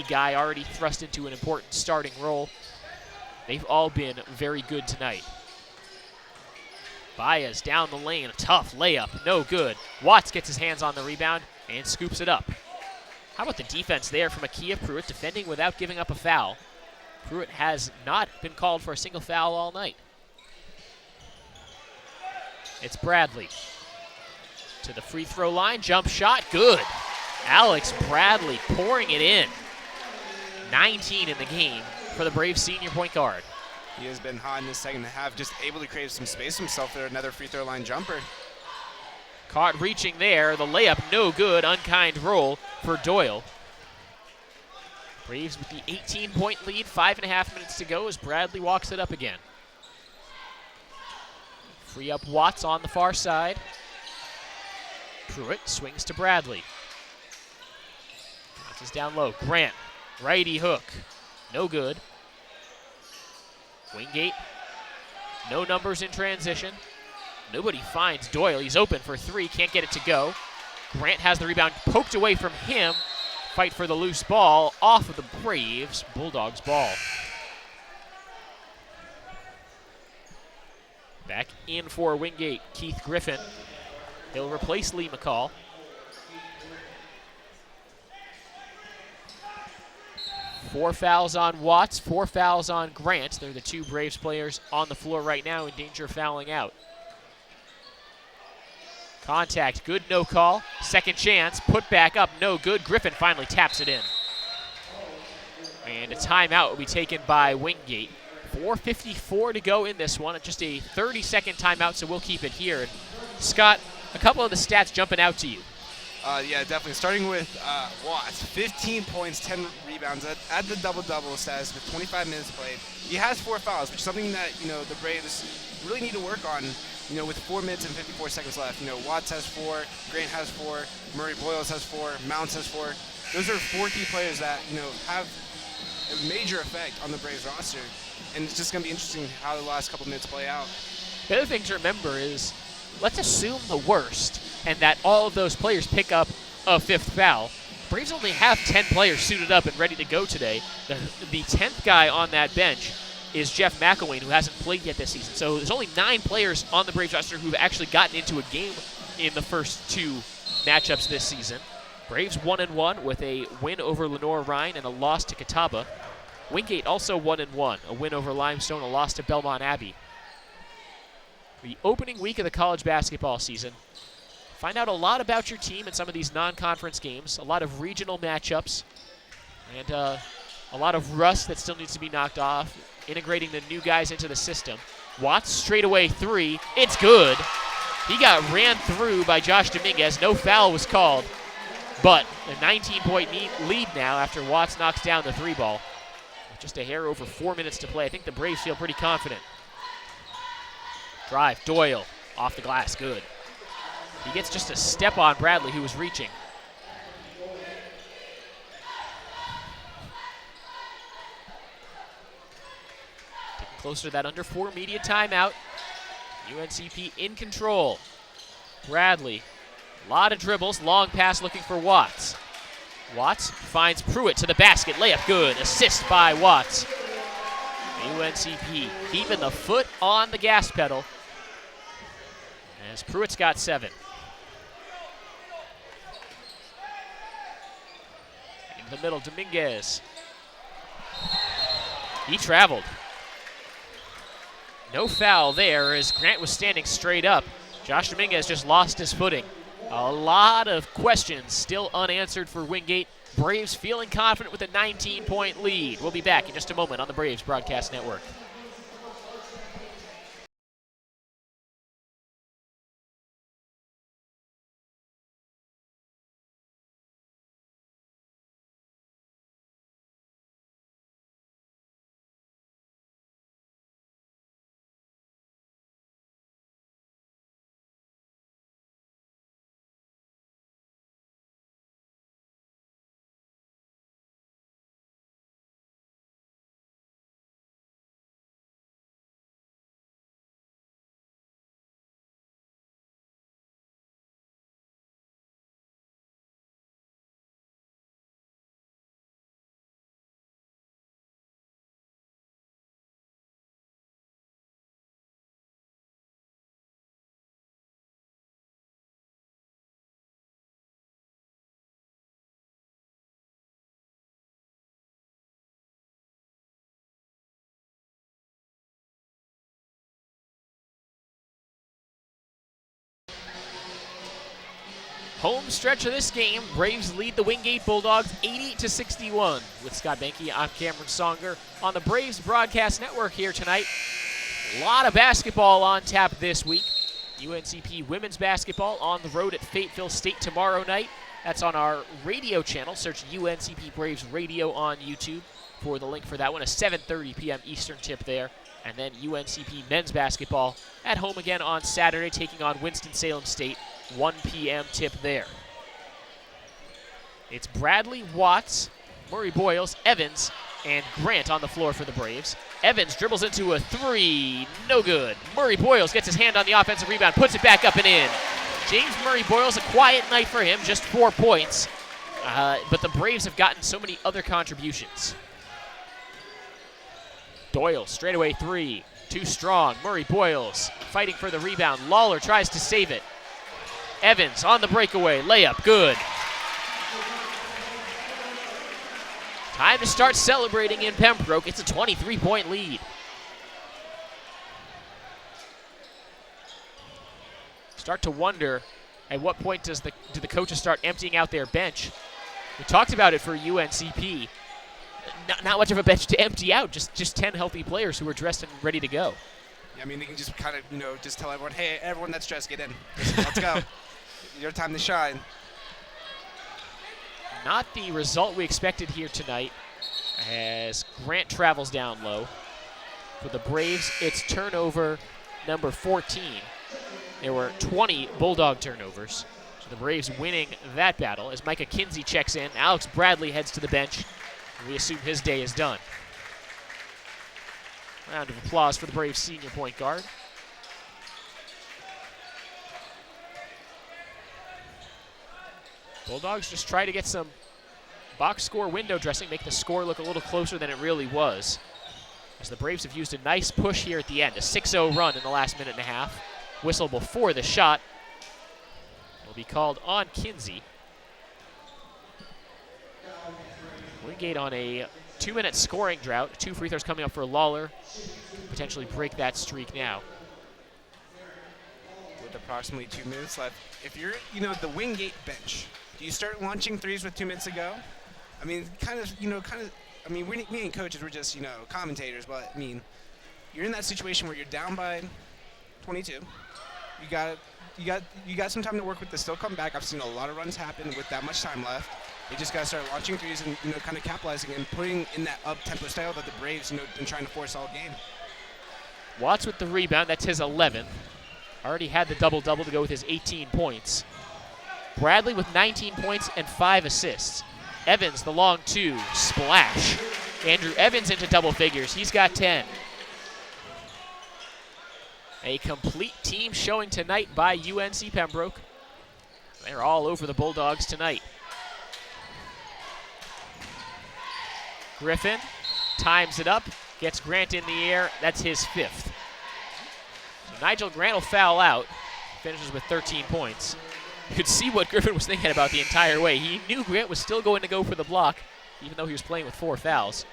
guy, already thrust into an important starting role. They've all been very good tonight. Baez down the lane, a tough layup, no good. Watts gets his hands on the rebound and scoops it up. How about the defense there from Akia Pruitt, defending without giving up a foul. Pruitt has not been called for a single foul all night. It's Bradley. To the free throw line, jump shot, good. Alex Bradley pouring it in. 19 in the game for the Braves senior point guard. He has been hot in the second half, just able to create some space himself there. Another free throw line jumper. Caught reaching there, the layup no good, unkind roll for Doyle. Braves with the 18-point lead, 5.5 minutes to go as Bradley walks it up again. Free up Watts on the far side. Pruitt swings to Bradley. Watts is down low. Grant, righty hook, no good. Wingate, no numbers in transition. Nobody finds Doyle. He's open for 3, can't get it to go. Grant has the rebound poked away from him. Fight for the loose ball off of the Braves. Bulldogs ball. Back in for Wingate, Keith Griffin. He'll replace Lee McCall. Four fouls on Watts, 4 fouls on Grant. They're the 2 Braves players on the floor right now in danger of fouling out. Contact, good, no call. Second chance, put back up, no good. Griffin finally taps it in. And a timeout will be taken by Wingate. 4:54 to go in this one. Just a 30-second timeout, so we'll keep it here. And Scott, a couple of the stats jumping out to you. Yeah, definitely. Starting with Watts, 15 points, 10 rebounds at the double-double status with 25 minutes played. He has 4 fouls, which is something that, the Braves really need to work on, with 4 minutes and 54 seconds left. Watts has 4, Grant has 4, Murray Boyles has 4, Mounts has 4. Those are 4 key players that, have a major effect on the Braves roster. And it's just going to be interesting how the last couple minutes play out. The other thing to remember is, let's assume the worst, and that all of those players pick up a 5th foul. Braves only have 10 players suited up and ready to go today. The 10th guy on that bench is Jeff McElwain, who hasn't played yet this season. So there's only 9 players on the Braves roster who've actually gotten into a game in the first 2 matchups this season. Braves 1-1 with a win over Lenore Rhine and a loss to Catawba. Wingate also 1-1, a win over Limestone, a loss to Belmont Abbey. The opening week of the college basketball season. Find out a lot about your team in some of these non-conference games, a lot of regional matchups, and a lot of rust that still needs to be knocked off, integrating the new guys into the system. Watts straightaway 3, it's good. He got ran through by Josh Dominguez, no foul was called, but a 19-point lead now after Watts knocks down the 3 ball. Just a hair over 4 minutes to play. I think the Braves feel pretty confident. Drive, Doyle, off the glass, good. He gets just a step on Bradley, who was reaching. Getting closer to that under 4 immediate timeout. UNCP in control. Bradley A lot of dribbles, long pass looking for Watts. Watts finds Pruitt to the basket, layup good, assist by Watts. UNCP keeping the foot on the gas pedal as Pruitt's got 7. In the middle, Dominguez. He traveled. No foul there as Grant was standing straight up. Josh Dominguez just lost his footing. A lot of questions still unanswered for Wingate. Braves feeling confident with a 19-point lead. We'll be back in just a moment on the Braves Broadcast Network. Home stretch of this game, Braves lead the Wingate Bulldogs 80-61. With Scott Benke, I'm Cameron Songer on the Braves Broadcast Network here tonight. A lot of basketball on tap this week. UNCP women's basketball on the road at Fayetteville State tomorrow night. That's on our radio channel. Search UNCP Braves Radio on YouTube for the link for that one. A 7:30 p.m. Eastern tip there. And then UNCP men's basketball at home again on Saturday, taking on Winston-Salem State. 1 p.m. tip there. It's Bradley, Watts, Murray Boyles, Evans, and Grant on the floor for the Braves. Evans dribbles into a 3, no good. Murray Boyles gets his hand on the offensive rebound, puts it back up and in. James Murray Boyles, a quiet night for him, just 4 points. But the Braves have gotten so many other contributions. Doyle, straightaway 3, too strong. Murray Boyles fighting for the rebound. Lawler tries to save it. Evans on the breakaway, layup, good. Time to start celebrating in Pembroke. It's a 23-point lead. Start to wonder at what point do the coaches start emptying out their bench. We talked about it for UNCP. Not much of a bench to empty out, just 10 healthy players who are dressed and ready to go. Yeah, I mean, they can just kind of, just tell everyone, hey, everyone that's dressed, get in. Let's go. Your time to shine. Not the result we expected here tonight as Grant travels down low. For the Braves, it's turnover number 14. There were 20 Bulldog turnovers. So the Braves winning that battle as Micah Kinsey checks in. Alex Bradley heads to the bench. And we assume his day is done. Round of applause for the Braves senior point guard. Bulldogs just try to get some box score window dressing, make the score look a little closer than it really was. As the Braves have used a nice push here at the end, a 6-0 run in the last minute and a half. Whistle before the shot will be called on Kinsey. Wingate on a 2-minute scoring drought. 2 free throws coming up for Lawler. Potentially break that streak now. With approximately 2 minutes left, if you're, the Wingate bench, do you start launching threes with 2 minutes to go? I mean, we ain't coaches, we're just, commentators, but I mean, you're in that situation where you're down by 22. You got some time to work with this. Still come back. I've seen a lot of runs happen with that much time left. They just got to start launching threes and kind of capitalizing and putting in that up-tempo style that the Braves been trying to force all game. Watts with the rebound. That's his 11th. Already had the double-double to go with his 18 points. Bradley with 19 points and 5 assists. Evans, the long 2, splash. Andrew Evans into double figures. He's got 10. A complete team showing tonight by UNC Pembroke. They're all over the Bulldogs tonight. Griffin times it up, gets Grant in the air. That's his 5th. So Nigel Grant will foul out, finishes with 13 points. You could see what Griffin was thinking about the entire way. He knew Grant was still going to go for the block, even though he was playing with 4 fouls.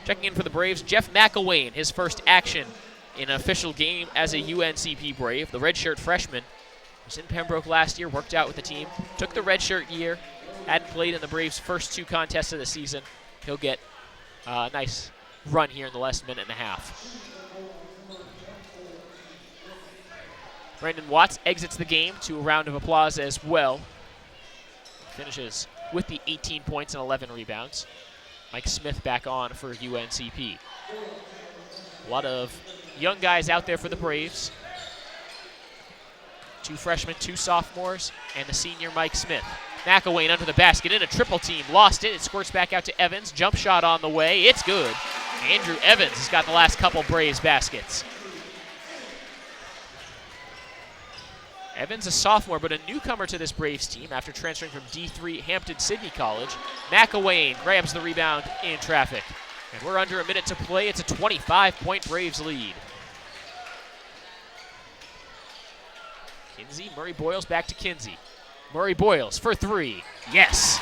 Checking in for the Braves, Jeff McElwain, his first action in an official game as a UNCP Brave. The redshirt freshman was in Pembroke last year, worked out with the team, took the redshirt year, hadn't played in the Braves' first 2 contests of the season. He'll get a nice run here in the last minute and a half. Brandon Watts exits the game to a round of applause as well. Finishes with the 18 points and 11 rebounds. Mike Smith back on for UNCP. A lot of young guys out there for the Braves. 2 freshmen, 2 sophomores, and the senior Mike Smith. McElwain under the basket in a triple team, lost it. It squirts back out to Evans. Jump shot on the way. It's good. Andrew Evans has got the last couple Braves baskets. Evans, a sophomore, but a newcomer to this Braves team after transferring from D3 Hampton-Sydney College. McElwain grabs the rebound in traffic. And we're under a minute to play. It's a 25-point Braves lead. Kinsey, Murray Boyles back to Kinsey. Murray Boyles for 3. Yes.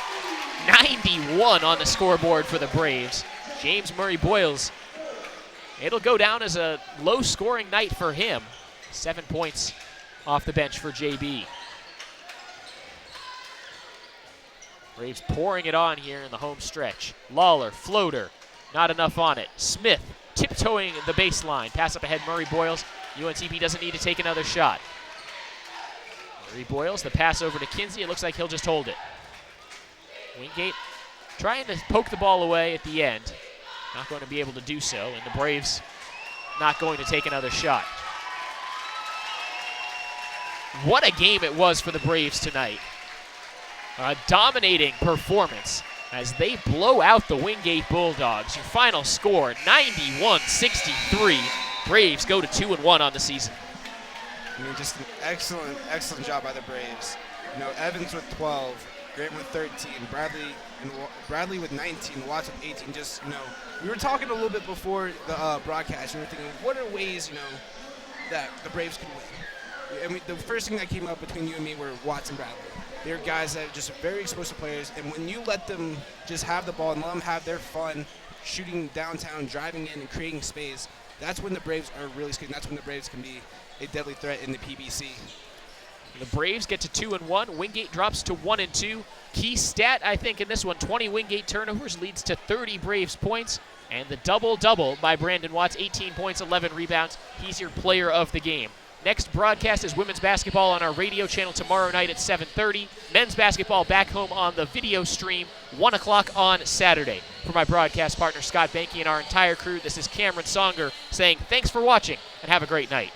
91 on the scoreboard for the Braves. James Murray Boyles. It'll go down as a low-scoring night for him. 7 points off the bench for JB. Braves pouring it on here in the home stretch. Lawler, floater, not enough on it. Smith tiptoeing the baseline. Pass up ahead, Murray Boyles. UNCP doesn't need to take another shot. Murray Boyles, the pass over to Kinsey. It looks like he'll just hold it. Wingate trying to poke the ball away at the end. Not going to be able to do so, and the Braves not going to take another shot. What a game it was for the Braves tonight. A dominating performance as they blow out the Wingate Bulldogs. Your final score, 91-63. Braves go to 2-1 on the season. I mean, just an excellent job by the Braves. You know, Evans with 12, Grant with 13, Bradley with 19, Watts with 18. Just, you know, we were talking a little bit before the broadcast, and we were thinking, what are ways, you know, that the Braves could win? And the first thing that came up between you and me were Watts and Bradley. They're guys that are just very explosive players, and when you let them just have the ball and let them have their fun shooting downtown, driving in, and creating space, that's when the Braves are really skating. That's when the Braves can be a deadly threat in the PBC. The Braves get to 2-1. Wingate drops to 1-2. Key stat, I think, in this one, 20 Wingate turnovers leads to 30 Braves points. And the double-double by Brandon Watts, 18 points, 11 rebounds. He's your player of the game. Next broadcast is women's basketball on our radio channel tomorrow night at 7:30. Men's basketball back home on the video stream, 1 o'clock on Saturday. For my broadcast partner, Scott Banky, and our entire crew, this is Cameron Songer saying thanks for watching and have a great night.